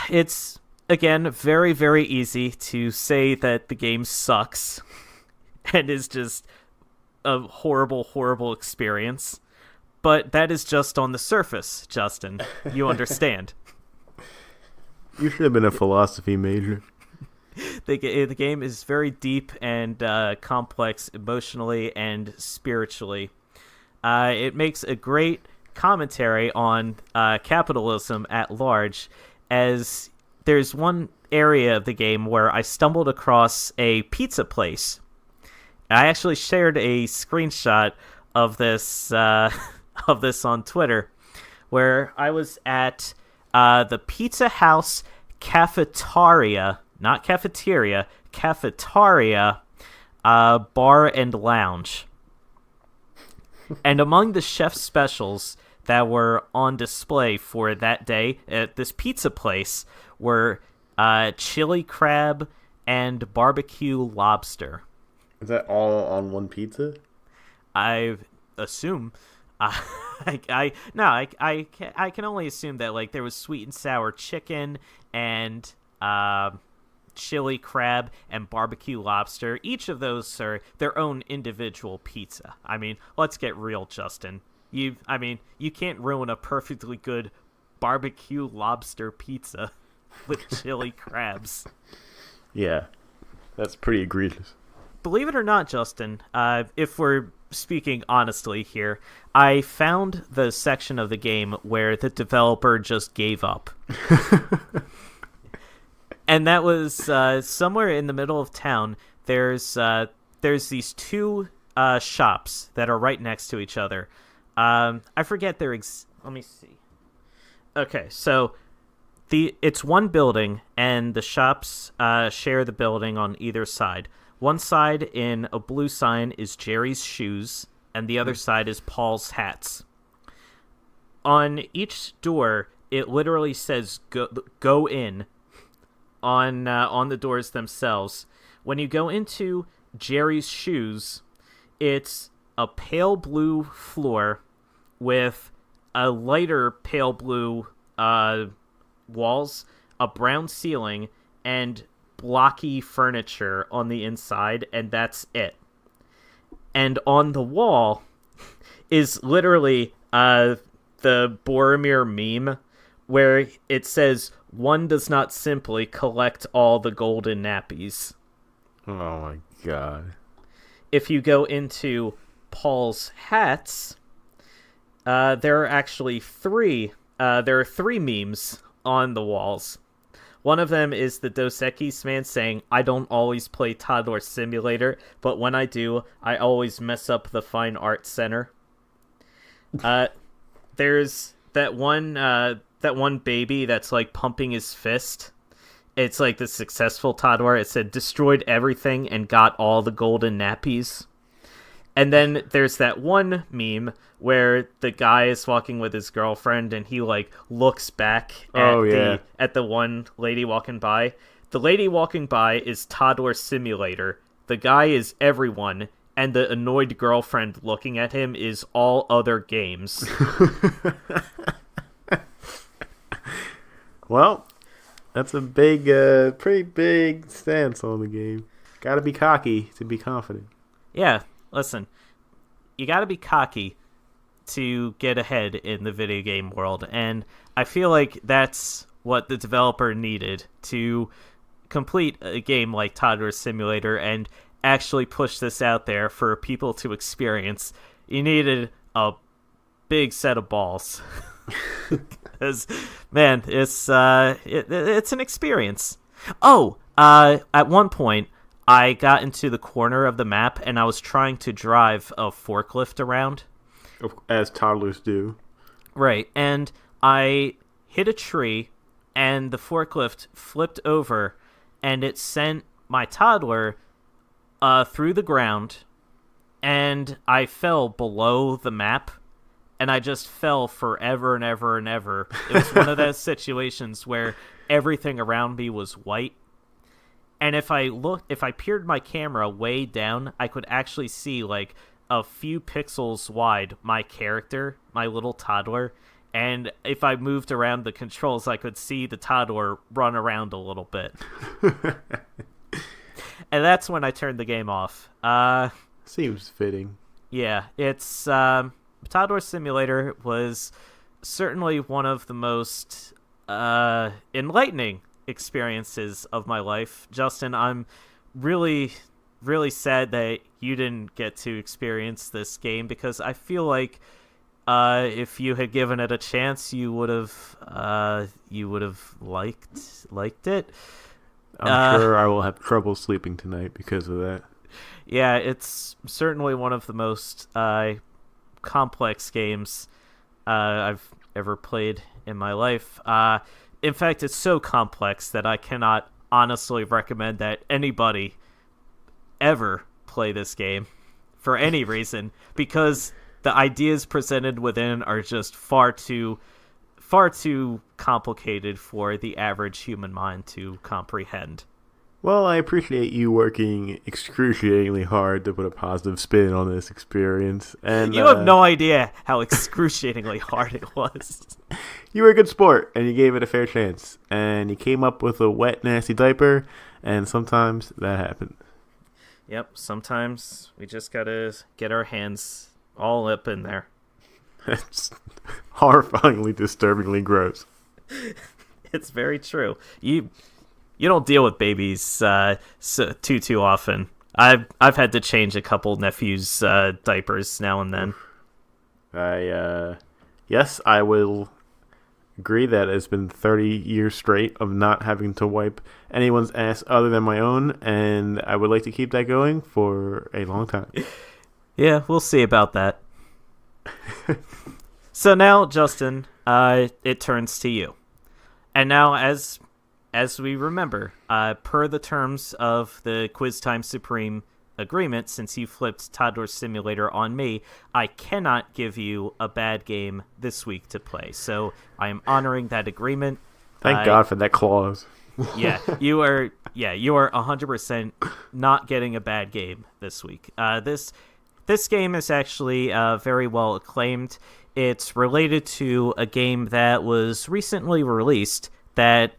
It's, again, very, very easy to say that the game sucks and is just a horrible, horrible experience. But that is just on the surface, Justin. You understand. You should have been a philosophy major. The game is very deep and complex emotionally and spiritually. It makes a great commentary on capitalism at large, as there's one area of the game where I stumbled across a pizza place. I actually shared a screenshot of this on Twitter, where I was at the Pizza House cafeteria, not cafeteria, cafeteria bar and lounge. And among the chef's specials that were on display for that day at this pizza place were chili crab and barbecue lobster. Is that all on one pizza? I assume. I can only assume that like there was sweet and sour chicken and chili crab and barbecue lobster. Each of those are their own individual pizza. I mean, let's get real, Justin. You can't ruin a perfectly good barbecue lobster pizza with chili crabs. Yeah, that's pretty egregious. Believe it or not, Justin, if we're speaking honestly here, I found the section of the game where the developer just gave up. And that was somewhere in the middle of town. There's these two shops that are right next to each other. I forget their let me see. Okay, so it's one building, and the shops share the building on either side. One side in a blue sign is Jerry's Shoes, and the other side is Paul's Hats. On each door, it literally says go in. on the doors themselves. When you go into Jerry's shoes, it's a pale blue floor with a lighter pale blue walls, a brown ceiling, and blocky furniture on the inside, and that's it. And on the wall is literally the Boromir meme, where it says, "One does not simply collect all the golden nappies." Oh my god. If you go into Paul's hats, there are actually three memes on the walls. One of them is the Dos Equis man saying, "I don't always play Toddler Simulator, but when I do, I always mess up the Fine Arts Center." There's that one baby that's like pumping his fist. It's like the successful toddler. It said, "Destroyed everything and got all the golden nappies." And then there's that one meme where the guy is walking with his girlfriend and he like looks back at the one lady walking by. The lady walking by is Toddler Simulator. The guy is everyone, and the annoyed girlfriend looking at him is all other games. Well, that's a pretty big stance on the game. Gotta be cocky to be confident. Yeah, listen, you gotta be cocky to get ahead in the video game world, and I feel like that's what the developer needed to complete a game like Toddler Simulator and actually push this out there for people to experience. You needed a big set of balls. Because, man, it's an experience. At one point, I got into the corner of the map and I was trying to drive a forklift around. As toddlers do. Right, and I hit a tree and the forklift flipped over and it sent my toddler through the ground, and I fell below the map. And I just fell forever and ever and ever. It was one of those situations where everything around me was white. And if I peered my camera way down, I could actually see like a few pixels wide my character, my little toddler. And if I moved around the controls, I could see the toddler run around a little bit. And that's when I turned the game off. Seems fitting. Yeah, it's... Toddler Simulator was certainly one of the most enlightening experiences of my life. Justin, I'm really, really sad that you didn't get to experience this game, because I feel like if you had given it a chance, you would have liked it. I'm sure I will have trouble sleeping tonight because of that. Yeah, it's certainly one of the most complex games I've ever played in my life. In fact, it's so complex that I cannot honestly recommend that anybody ever play this game for any reason, because the ideas presented within are just far too complicated for the average human mind to comprehend. Well, I appreciate you working excruciatingly hard to put a positive spin on this experience. And you have no idea how excruciatingly hard it was. You were a good sport, and you gave it a fair chance. And you came up with a wet, nasty diaper, and sometimes that happens. Yep, sometimes we just gotta get our hands all up in there. That's horrifyingly, disturbingly gross. It's very true. You don't deal with babies too often. I've had to change a couple nephews' diapers now and then. Yes, I will agree that it's been 30 years straight of not having to wipe anyone's ass other than my own, and I would like to keep that going for a long time. Yeah, we'll see about that. So now, Justin, it turns to you. And now, as we remember, per the terms of the Quiz Time Supreme agreement, since you flipped Toddler Simulator on me, I cannot give you a bad game this week to play. So I am honoring that agreement. Thank God for that clause. Yeah, you are. Yeah, you are 100% not getting a bad game this week. This game is actually very well acclaimed. It's related to a game that was recently released that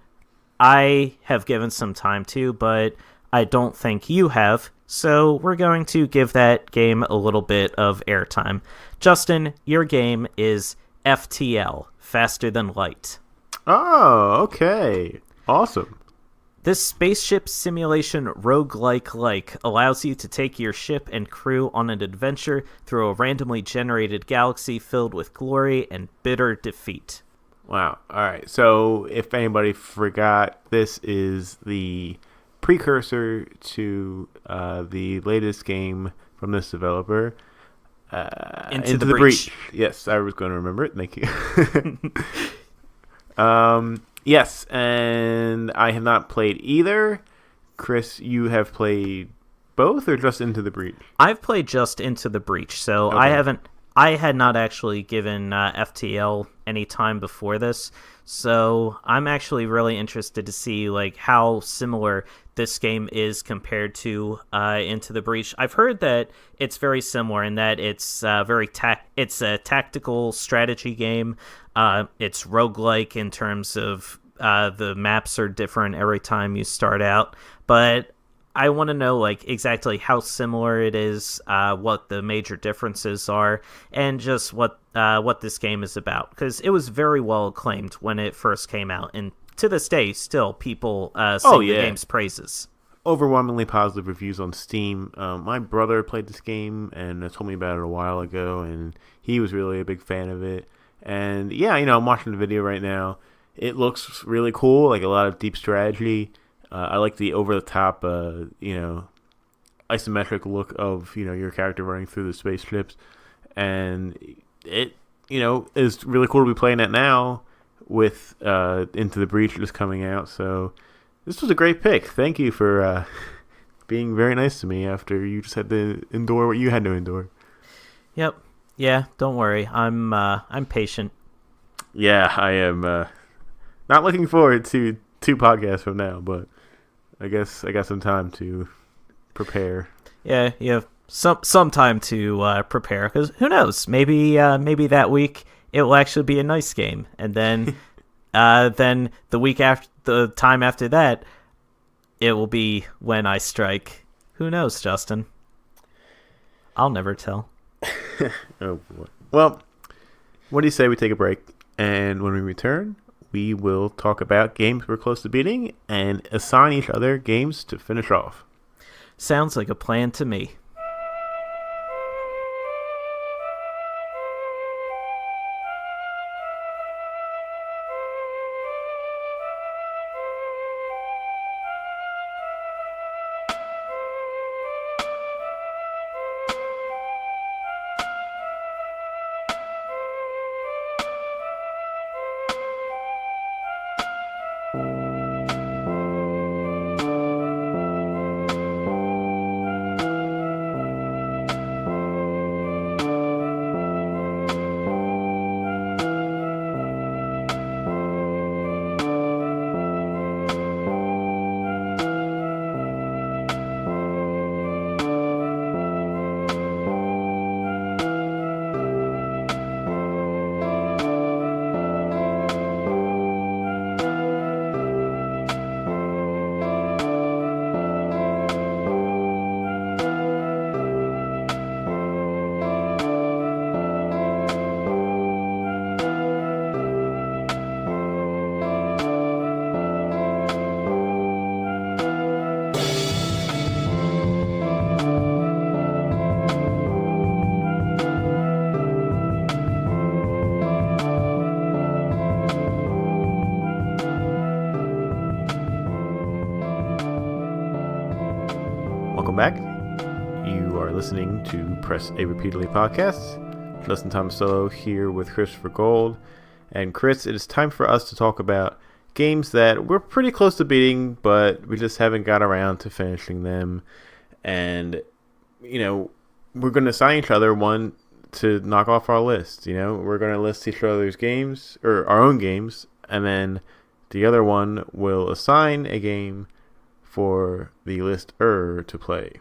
I have given some time to, but I don't think you have. So we're going to give that game a little bit of airtime. Justin, your game is FTL, Faster Than Light. Oh, okay. Awesome. This spaceship simulation roguelike allows you to take your ship and crew on an adventure through a randomly generated galaxy filled with glory and bitter defeat. Wow. All right. So if anybody forgot, this is the precursor to the latest game from this developer, Into the Breach. Yes, I was going to remember it. Thank you. Yes, and I have not played either. Chris, you have played both or just Into the Breach? I've played just Into the Breach, so okay. I had not actually given FTL any time before this, so I'm actually really interested to see like how similar this game is compared to Into the Breach. I've heard that it's very similar in that it's it's a tactical strategy game. It's roguelike in terms of the maps are different every time you start out, but I want to know like exactly how similar it is, what the major differences are, and just what this game is about. Because it was very well acclaimed when it first came out, and to this day, still people sing the game's praises. Overwhelmingly positive reviews on Steam. My brother played this game and told me about it a while ago, and he was really a big fan of it. And yeah, I'm watching the video right now. It looks really cool, like a lot of deep strategy. I like the over-the-top, isometric look of, your character running through the spaceships. And it, is really cool to be playing that now with Into the Breach just coming out. So this was a great pick. Thank you for being very nice to me after you just had to endure what you had to endure. Yep. Yeah, don't worry. I'm patient. Yeah, I am not looking forward to 2 podcasts from now, but I guess I got some time to prepare. Yeah, you have some time to prepare, because who knows? Maybe that week it will actually be a nice game, and then then the week after, the time after that, it will be when I strike. Who knows, Justin? I'll never tell. Oh boy. Well, what do you say we take a break, and when we return, we will talk about games we're close to beating and assign each other games to finish off. Sounds like a plan to me. Welcome back. You are listening to Press A Repeatedly podcast. Justin Thomas Solo here with Christopher Gold. And Chris, it is time for us to talk about games that we're pretty close to beating, but we just haven't got around to finishing them. And, we're going to assign each other one to knock off our list. We're going to list each other's games, or our own games, and then The other one will assign a game for the listener to play.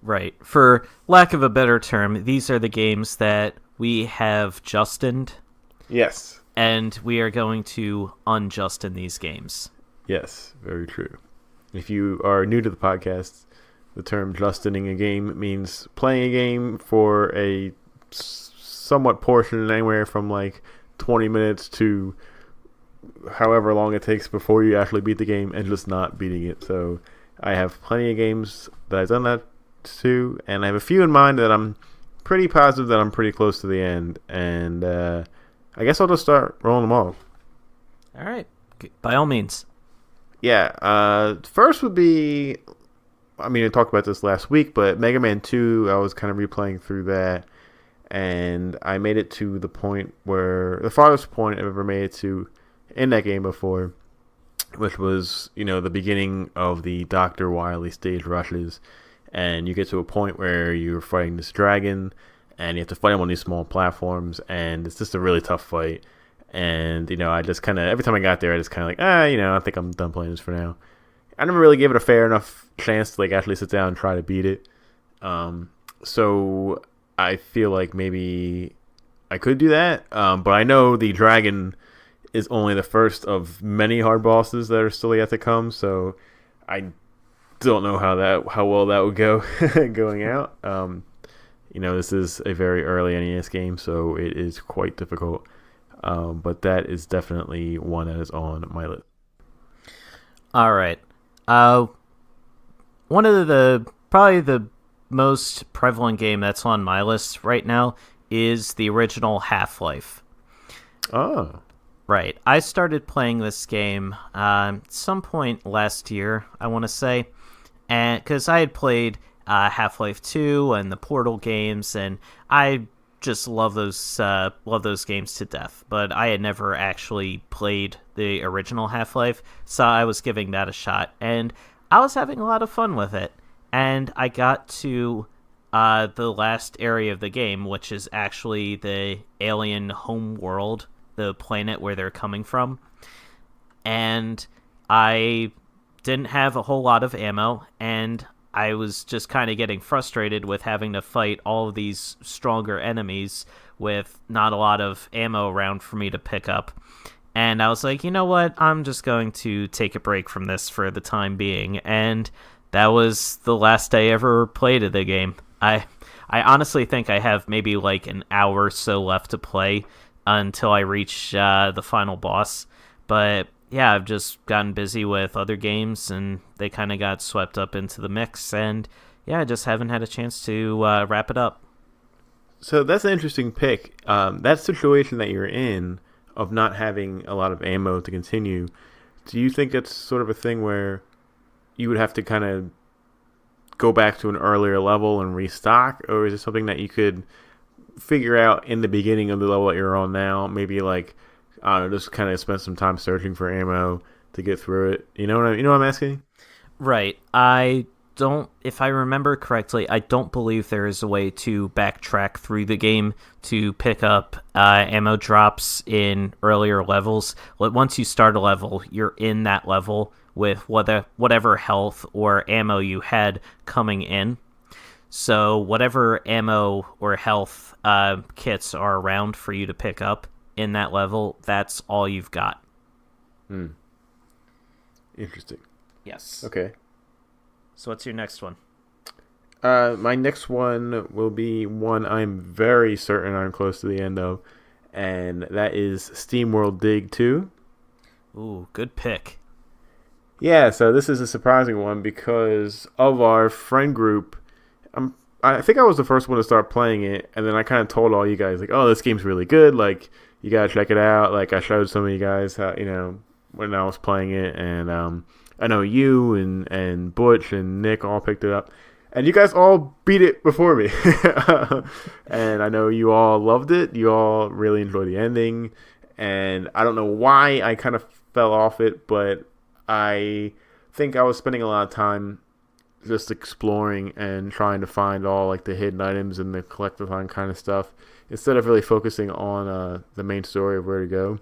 Right. For lack of a better term, these are the games that we have justined. Yes. And we are going to unjustin these games. Yes, very true. If you are new to the podcast, the term justining a game means playing a game for a somewhat portion, anywhere from like 20 minutes to however long it takes before you actually beat the game, and just not beating it. So I have plenty of games that I've done that to, and I have a few in mind that I'm pretty positive that I'm pretty close to the end, and I guess I'll just start rolling them off. All right, by all means. Yeah, first would be, I mean, I talked about this last week, but Mega Man 2, I was kind of replaying through that, and I made it to the point where, the farthest point I've ever made it to in that game before, which was, the beginning of the Dr. Wily stage rushes, and you get to a point where you're fighting this dragon, and you have to fight him on these small platforms, and it's just a really tough fight. And, I just kind of, every time I got there, I just kind of like, I think I'm done playing this for now. I never really gave it a fair enough chance to, actually sit down and try to beat it. So I feel like maybe I could do that. But I know the dragon is only the first of many hard bosses that are still yet to come, so I don't know how well that would go going out. This is a very early NES game, so it is quite difficult. But that is definitely one that is on my list. All right. One of probably the most prevalent game that's on my list right now is the original Half-Life. Oh. Right. I started playing this game some point last year, I want to say, and because I had played Half-Life 2 and the Portal games, and I just love those games to death. But I had never actually played the original Half-Life, so I was giving that a shot, and I was having a lot of fun with it. And I got to the last area of the game, which is actually the alien home world, the planet where they're coming from, and I didn't have a whole lot of ammo, and I was just kind of getting frustrated with having to fight all of these stronger enemies with not a lot of ammo around for me to pick up. And I was like, you know what, I'm just going to take a break from this for the time being, and that was the last I ever played of the game. I honestly think I have maybe like an hour or so left to play until I reach the final boss. But yeah, I've just gotten busy with other games, and they kind of got swept up into the mix. And yeah, I just haven't had a chance to wrap it up. So that's an interesting pick. That situation that you're in of not having a lot of ammo to continue, do you think it's sort of a thing where you would have to kind of go back to an earlier level and restock, or is it something that you could figure out in the beginning of the level that you're on now? Maybe just kind of spend some time searching for ammo to get through it. You know what I'm asking? Right. If I remember correctly, I don't believe there is a way to backtrack through the game to pick up ammo drops in earlier levels. Once you start a level, you're in that level with whatever health or ammo you had coming in. So whatever ammo or health kits are around for you to pick up in that level, that's all you've got. Interesting. Yes. Okay. So what's your next one? My next one will be one I'm very certain I'm close to the end of, and that is SteamWorld Dig 2. Ooh, good pick. Yeah, so this is a surprising one because of our friend group. I think I was the first one to start playing it, and then I kind of told all you guys, like, oh, this game's really good, like, you gotta check it out. Like, I showed some of you guys how, when I was playing it, and I know you and Butch and Nick all picked it up, and you guys all beat it before me. And I know you all loved it. You all really enjoyed the ending, and I don't know why I kind of fell off it, but I think I was spending a lot of time just exploring and trying to find all like the hidden items and the collectathon kind of stuff instead of really focusing on the main story of where to go.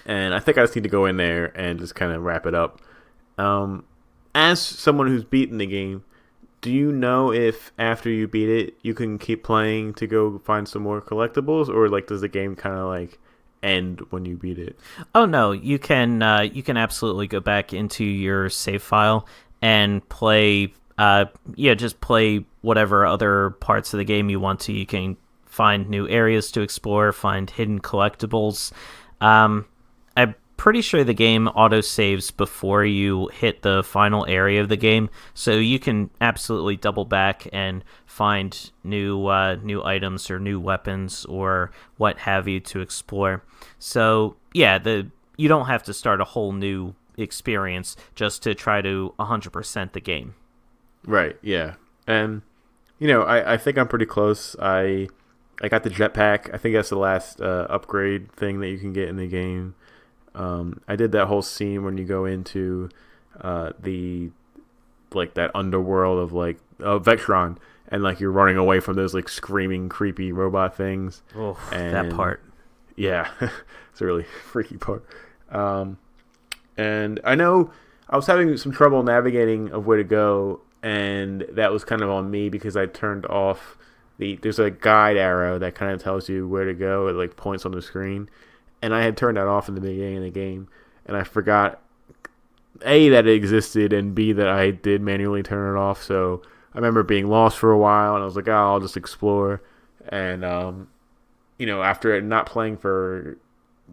and I think I just need to go in there and just kind of wrap it up. As someone who's beaten the game, do you know if after you beat it, you can keep playing to go find some more collectibles, or like does the game kind of like end when you beat it? Oh no, you can absolutely go back into your save file and play. Just play whatever other parts of the game you want to. You can find new areas to explore, find hidden collectibles. I'm pretty sure the game auto-saves before you hit the final area of the game, so you can absolutely double back and find new items or new weapons or what have you to explore. So yeah, you don't have to start a whole new experience just to try to 100% the game. Right, yeah. And, I think I'm pretty close. I got the jetpack. I think that's the last upgrade thing that you can get in the game. I did that whole scene when you go into that underworld of Vectron, and like you're running away from those like screaming, creepy robot things. Oh, and, that part. Yeah, it's a really freaky part. And I know I was having some trouble navigating of where to go, and that was kind of on me because I turned off there's a guide arrow that kind of tells you where to go. It like points on the screen, and I had turned that off in the beginning of the game, and I forgot A, that it existed, and B, that I did manually turn it off. So I remember being lost for a while, and I was like, I'll just explore. And after it not playing for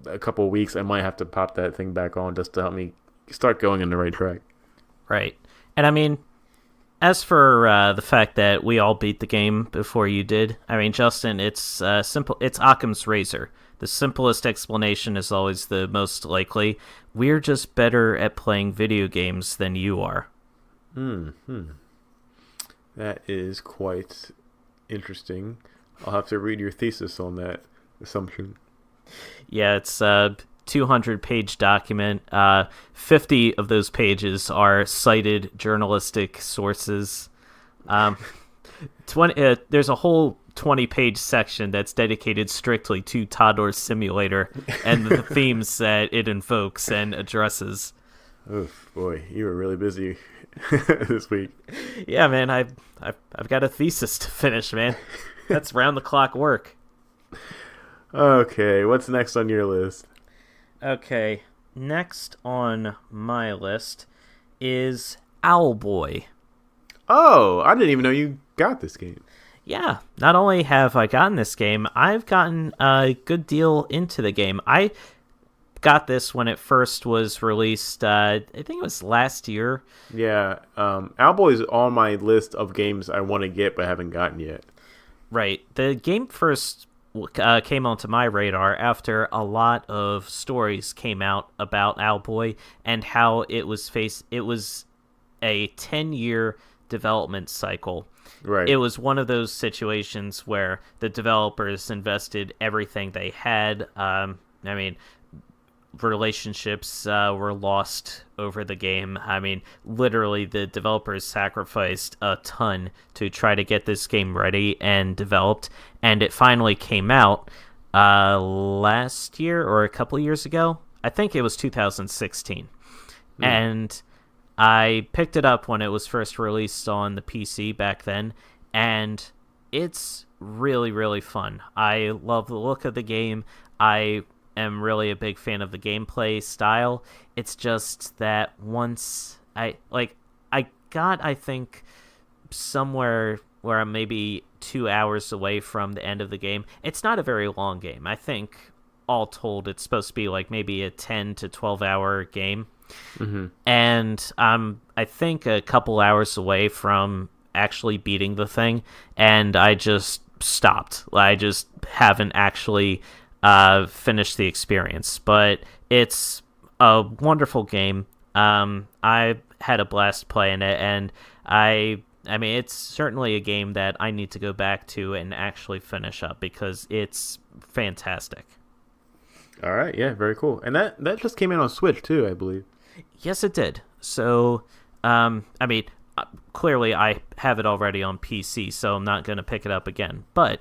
a couple of weeks, I might have to pop that thing back on just to help me start going in the right track. Right. And I mean, as for the fact that we all beat the game before you did, I mean, Justin, it's simple. It's Occam's razor. The simplest explanation is always the most likely. We're just better at playing video games than you are. That is quite interesting. I'll have to read your thesis on that assumption. Yeah, it's a 200-page document. 50 of those pages are cited journalistic sources. 20. There's a whole 20-page section that's dedicated strictly to Toddler Simulator and the themes that it invokes and addresses. Oof, boy, you were really busy this week. Yeah, man, I've got a thesis to finish, man. That's round-the-clock work. Okay, what's next on your list? Okay, next on my list is Owlboy. Oh, I didn't even know you got this game. Yeah, not only have I gotten this game, I've gotten a good deal into the game. I got this when it first was released, I think it was last year. Yeah, Owlboy is on my list of games I want to get but haven't gotten yet. Right. The game first came onto my radar after a lot of stories came out about Owlboy and how it was a 10-year development cycle. Right. It was one of those situations where the developers invested everything they had. Relationships were lost over the game. I mean, literally, the developers sacrificed a ton to try to get this game ready and developed, and it finally came out last year or a couple of years ago. I think it was 2016. And I picked it up when it was first released on the PC back then, and it's really, really fun. I love the look of the game. I am really a big fan of the gameplay style. It's just that once I got, I think, somewhere where I'm maybe 2 hours away from the end of the game. It's not a very long game. I think all told it's supposed to be like maybe a 10 to 12 hour game. Mm-hmm. And I think a couple hours away from actually beating the thing, and I just stopped. I just haven't actually finish the experience, but it's a wonderful game. I had a blast playing it, and I mean, it's certainly a game that I need to go back to and actually finish up because it's fantastic. All right, yeah, very cool. And that just came in on Switch too, I believe. Yes, it did. So, clearly I have it already on PC, so I'm not going to pick it up again. But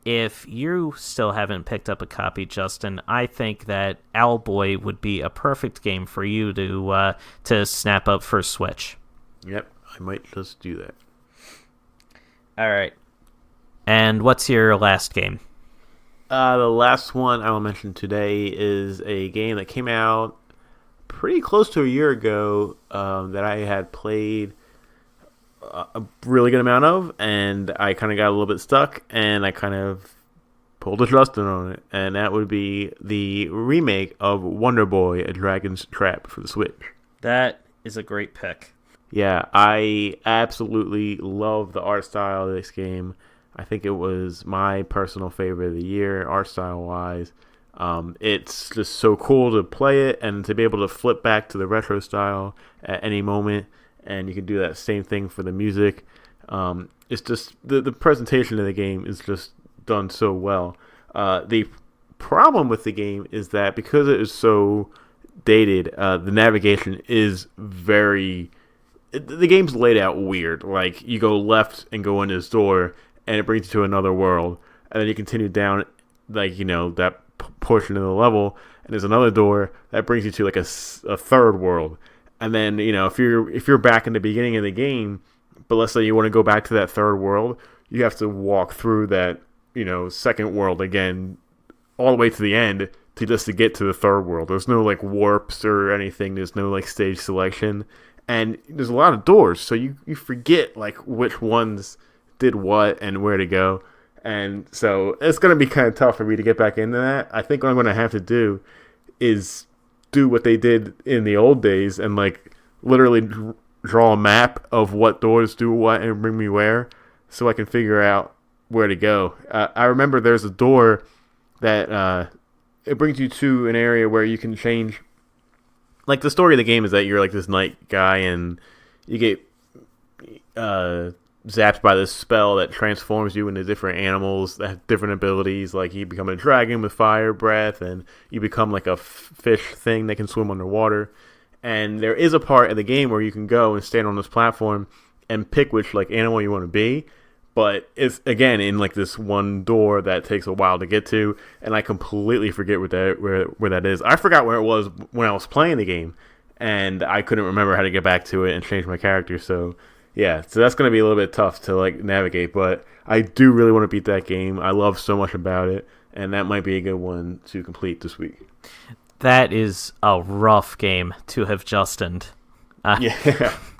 if you still haven't picked up a copy, Justin, I think that Owlboy would be a perfect game for you to snap up for Switch. Yep, I might just do that. All right. And what's your last game? The last one I will mention today is a game that came out pretty close to a year ago that I had played a really good amount of, and I kind of got a little bit stuck, and I kind of pulled a Justin on it, and that would be the remake of Wonder Boy: A Dragon's Trap for the Switch. That is a great pick. Yeah, I absolutely love the art style of this game. I think it was my personal favorite of the year, art style wise. It's just so cool to play it and to be able to flip back to the retro style at any moment. And you can do that same thing for the music. It's just the presentation of the game is just done so well. The problem with the game is that because it is so dated, the navigation is very... The game's laid out weird. Like, you go left and go in this door, and it brings you to another world. And then you continue down, like, that portion of the level, and there's another door that brings you to, like, a third world. And then, if you're back in the beginning of the game, but let's say you want to go back to that third world, you have to walk through that, second world again, all the way to the end to get to the third world. There's no, like, warps or anything. There's no, like, stage selection. And there's a lot of doors, so you forget, like, which ones did what and where to go. And so it's going to be kind of tough for me to get back into that. I think what I'm going to have to do is do what they did in the old days and, like, literally draw a map of what doors do what and bring me where so I can figure out where to go. I remember there's a door that it brings you to an area where you can change. Like, the story of the game is that you're, like, this knight guy and you get zapped by this spell that transforms you into different animals that have different abilities. Like, you become a dragon with fire breath, and you become like a fish thing that can swim underwater. And there is a part of the game where you can go and stand on this platform and pick which, like, animal you want to be. But it's, again, in, like, this one door that takes a while to get to, and I completely forget where that is. I forgot where it was when I was playing the game, and I couldn't remember how to get back to it and change my character. So yeah, so that's going to be a little bit tough to, like, navigate, but I do really want to beat that game. I love so much about it, and that might be a good one to complete this week. That is a rough game to have Justined.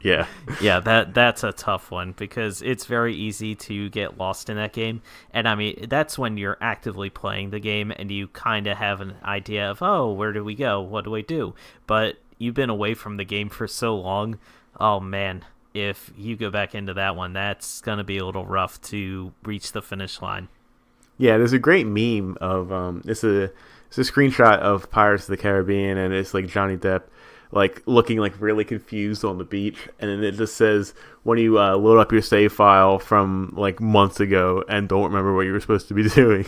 Yeah. That's a tough one because it's very easy to get lost in that game. And I mean, that's when you're actively playing the game and you kind of have an idea of, oh, where do we go? What do I do? But you've been away from the game for so long. Oh, man, if you go back into that one, that's going to be a little rough to reach the finish line. Yeah, there's a great meme of it's a screenshot of Pirates of the Caribbean, and it's like Johnny Depp, like, looking, like, really confused on the beach, and then it just says when you load up your save file from, like, months ago and don't remember what you were supposed to be doing.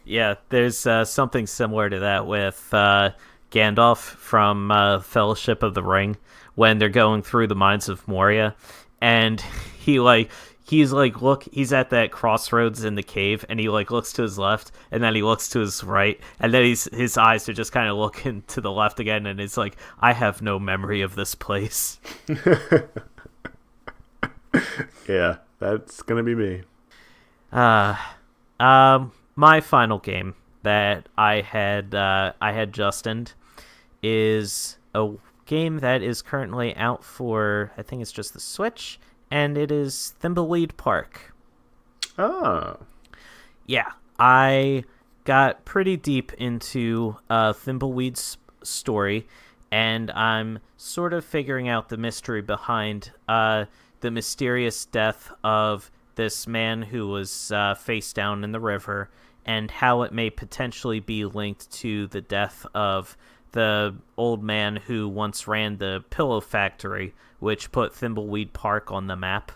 Yeah, there's something similar to that with Gandalf from Fellowship of the Ring when they're going through the mines of Moria, and he's at that crossroads in the cave, and he, like, looks to his left, and then he looks to his right, and then his eyes are just kind of looking to the left again, and it's like, I have no memory of this place. Yeah, that's gonna be me. My final game that I had Justined is a game that is currently out for, I think it's just the Switch, and it is Thimbleweed Park. Oh. Yeah, I got pretty deep into Thimbleweed's story, and I'm sort of figuring out the mystery behind the mysterious death of this man who was face down in the river, and how it may potentially be linked to the death of the old man who once ran the pillow factory, which put Thimbleweed Park on the map,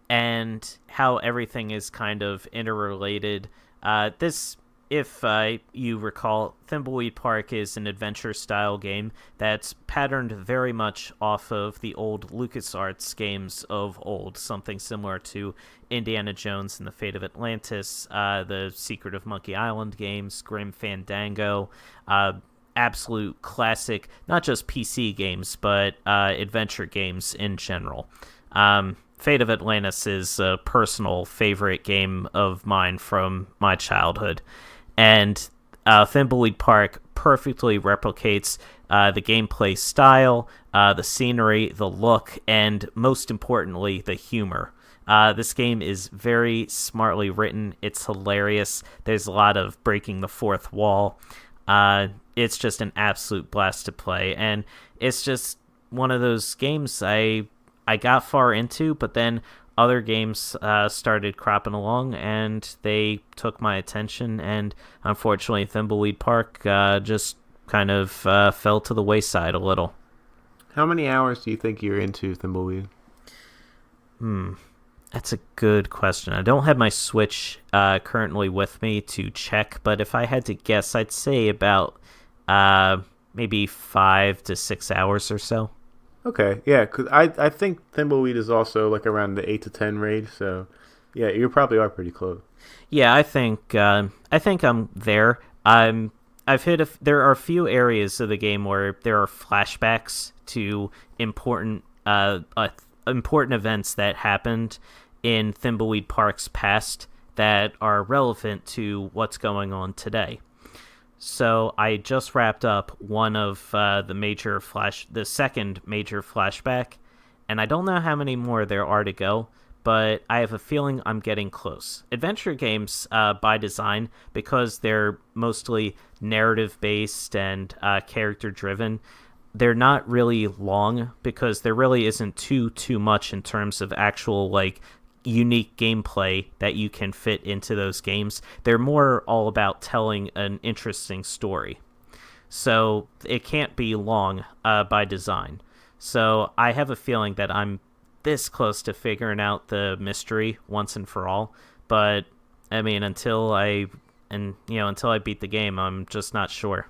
and how everything is kind of interrelated. This if you recall, Thimbleweed Park is an adventure-style game that's patterned very much off of the old LucasArts games of old, something similar to Indiana Jones and the Fate of Atlantis, the Secret of Monkey Island games, Grim Fandango, absolute classic, not just PC games, but adventure games in general. Fate of Atlantis is a personal favorite game of mine from my childhood. And Thimbleweed Park perfectly replicates the gameplay style, the scenery, the look, and most importantly, the humor. This game is very smartly written. It's hilarious. There's a lot of breaking the fourth wall. It's just an absolute blast to play. And it's just one of those games I got far into, but then other games started cropping along, and they took my attention, and unfortunately Thimbleweed Park just kind of fell to the wayside a little. How many hours do you think you're into Thimbleweed? That's a good question. I don't have my Switch currently with me to check, but if I had to guess, I'd say about maybe 5 to 6 hours or so. Okay, yeah, because I think Thimbleweed is also like around the 8 to 10 range, so yeah, you probably are pretty close. Yeah, I think I'm there. There are a few areas of the game where there are flashbacks to important events that happened in Thimbleweed Park's past that are relevant to what's going on today. So I just wrapped up one of the second major flashback, and I don't know how many more there are to go, but I have a feeling I'm getting close. Adventure games, by design, because they're mostly narrative-based and character-driven, they're not really long because there really isn't too much in terms of actual, like, unique gameplay that you can fit into those games. They're more all about telling an interesting story. So it can't be long by design. So I have a feeling that I'm this close to figuring out the mystery once and for all. But I mean, until I beat the game, I'm just not sure.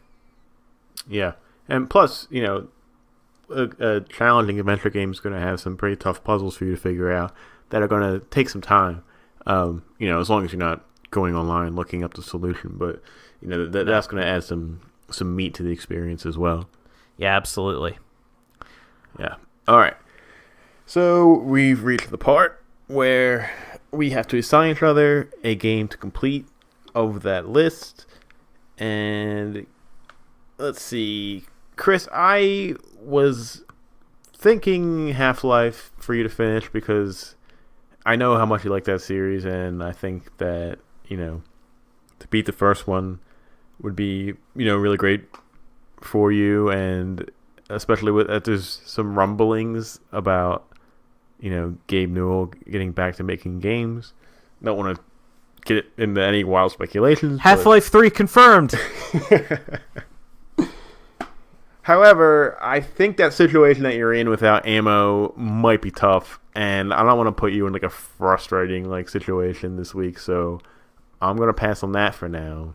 Yeah. And plus, a challenging adventure game is going to have some pretty tough puzzles for you to figure out that are going to take some time, as long as you're not going online looking up the solution. But, that's going to add some meat to the experience as well. Yeah, absolutely. Yeah. All right. So we've reached the part where we have to assign each other a game to complete of that list. And let's see. Chris, I was thinking Half-Life for you to finish because I know how much you like that series, and I think that, to beat the first one would be, really great for you, and especially with there's some rumblings about, Gabe Newell getting back to making games. Don't want to get into any wild speculations. Half-Life 3 confirmed! However, I think that situation that you're in without ammo might be tough, and I don't want to put you in like a frustrating situation this week, so I'm going to pass on that for now.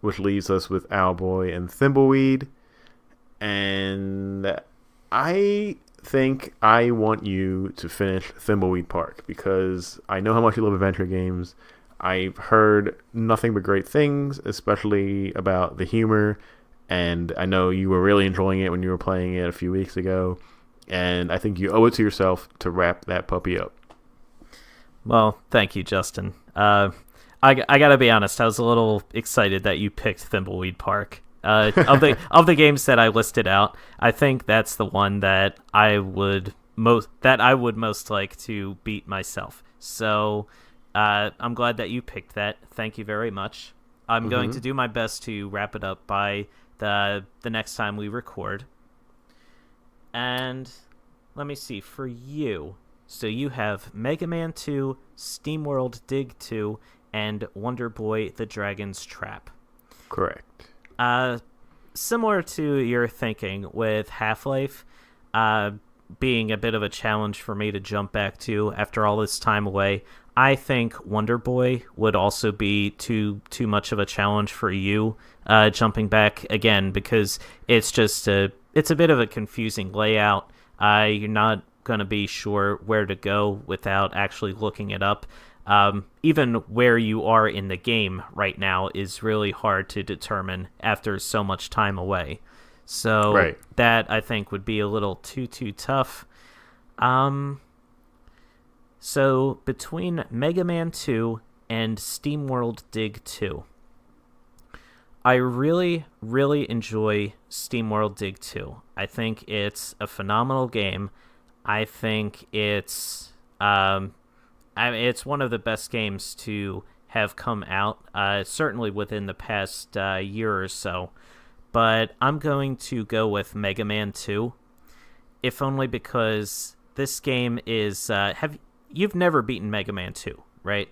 Which leaves us with Owlboy and Thimbleweed, and I think I want you to finish Thimbleweed Park because I know how much you love adventure games. I've heard nothing but great things, especially about the humor. And I know you were really enjoying it when you were playing it a few weeks ago. And I think you owe it to yourself to wrap that puppy up. Well, thank you, Justin. I got to be honest, I was a little excited that you picked Thimbleweed Park. Of the games that I listed out, I think that's the one that I would most like to beat myself. So I'm glad that you picked that. Thank you very much. I'm going to do my best to wrap it up by the next time we record. And let me see, for you, so you have Mega Man 2, SteamWorld Dig 2, and Wonder Boy the Dragon's Trap. Correct. Similar to your thinking with Half-Life, being a bit of a challenge for me to jump back to after all this time away. I think Wonder Boy would also be too much of a challenge for you jumping back again, because it's a bit of a confusing layout. You're not going to be sure where to go without actually looking it up. Even where you are in the game right now is really hard to determine after so much time away. So that, I think, would be a little too tough. So between Mega Man 2 and SteamWorld Dig 2, I really, really enjoy SteamWorld Dig 2. I think it's a phenomenal game. I think it's it's one of the best games to have come out, certainly within the past year or so. But I'm going to go with Mega Man 2, if only because this game is... You've never beaten Mega Man 2, right?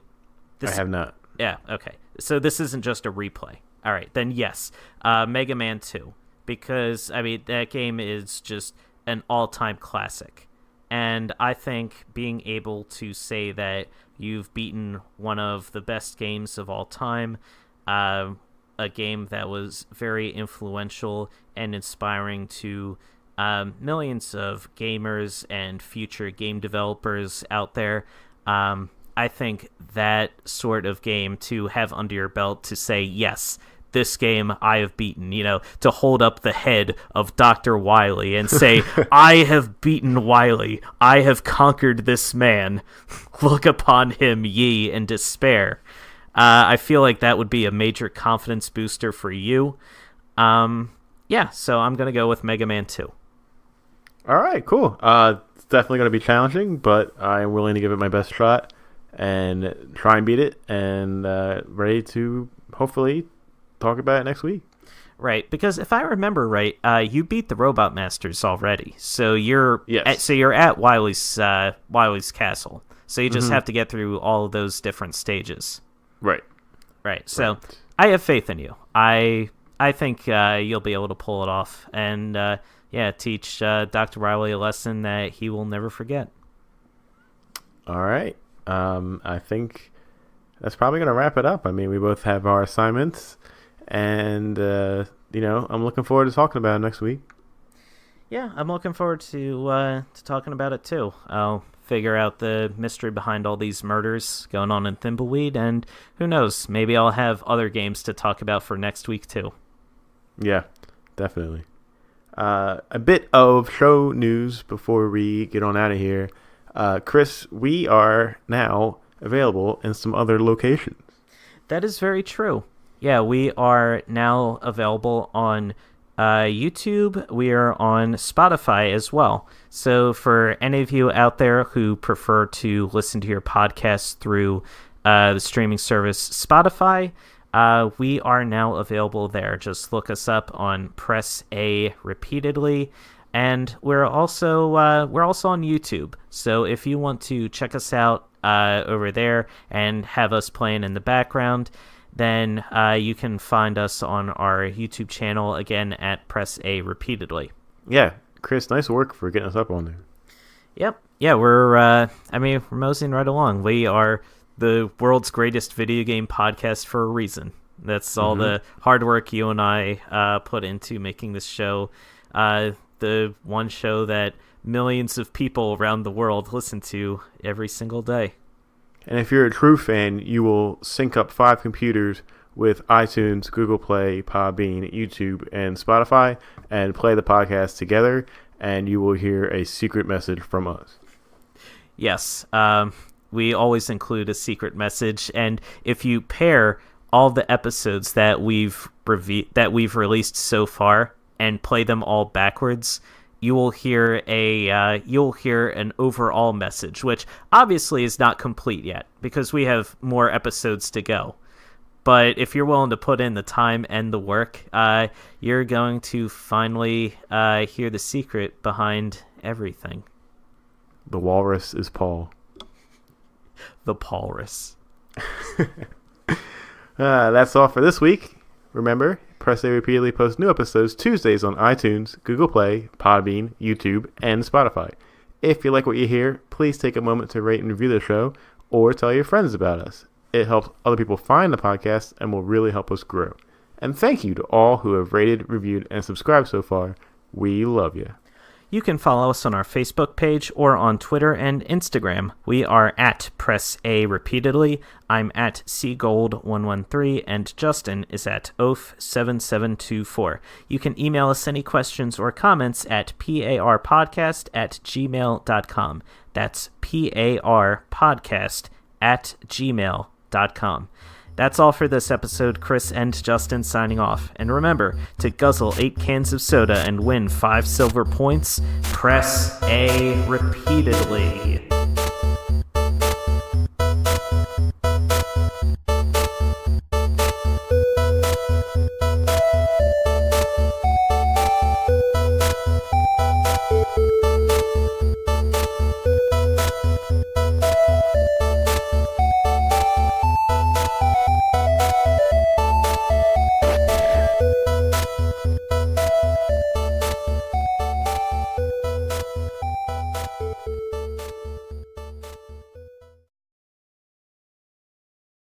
I have not. Yeah, okay. So this isn't just a replay. All right, then yes, Mega Man 2, because, I mean, that game is just an all-time classic. And I think being able to say that you've beaten one of the best games of all time, a game that was very influential and inspiring to millions of gamers and future game developers out there, I think that sort of game to have under your belt, to say, yes, this game I have beaten, to hold up the head of Dr. Wily and say, I have beaten Wily, I have conquered this man, look upon him, ye, in despair. I feel like that would be a major confidence booster for you. So I'm going to go with Mega Man 2. All right, cool. It's definitely going to be challenging, but I'm willing to give it my best shot and try and beat it, and ready to hopefully talk about it next week. Right, because if I remember right, you beat the Robot Masters already, so you're at Wily's castle. So you just have to get through all of those different stages. Right. So I have faith in you. I think you'll be able to pull it off, and teach Dr. Wily a lesson that he will never forget. All right. I think that's probably going to wrap it up. I mean, we both have our assignments, and I'm looking forward to talking about it next week. Yeah, I'm looking forward to talking about it too. I'll figure out the mystery behind all these murders going on in Thimbleweed, and who knows, maybe I'll have other games to talk about for next week too. Yeah, definitely. A bit of show news before we get on out of here. Chris, we are now available in some other locations. That is very true. Yeah, we are now available on YouTube. We are on Spotify as well. So for any of you out there who prefer to listen to your podcast through the streaming service Spotify, we are now available there. Just look us up on Press A repeatedly. And we're also on YouTube. So if you want to check us out over there and have us playing in the background, then you can find us on our YouTube channel, again, at Press A repeatedly. Yeah, Chris, nice work for getting us up on there. Yep. Yeah, we're moseying right along. We are the world's greatest video game podcast for a reason. That's all the hard work you and I put into making this show. The one show that millions of people around the world listen to every single day. And if you're a true fan, you will sync up 5 computers with iTunes, Google Play, Podbean, YouTube, and Spotify and play the podcast together, and you will hear a secret message from us. Yes, we always include a secret message, and if you pair all the episodes that we've released so far and play them all backwards, you will hear an overall message, which obviously is not complete yet because we have more episodes to go. But if you're willing to put in the time and the work, you're going to finally hear the secret behind everything. The walrus is Paul. The Paulrus. That's all for this week. Remember, Press A repeatedly posts new episodes Tuesdays on iTunes, Google Play, Podbean, YouTube, and Spotify. If you like what you hear, please take a moment to rate and review the show or tell your friends about us. It helps other people find the podcast and will really help us grow. And thank you to all who have rated, reviewed, and subscribed so far. We love you. You can follow us on our Facebook page or on Twitter and Instagram. We are at Press A Repeatedly. I'm at Seagold113, and Justin is at Oaf7724. You can email us any questions or comments at parpodcast@gmail.com. That's parpodcast@gmail.com. That's all for this episode. Chris and Justin signing off. And remember, to guzzle 8 cans of soda and win 5 silver points, press A repeatedly.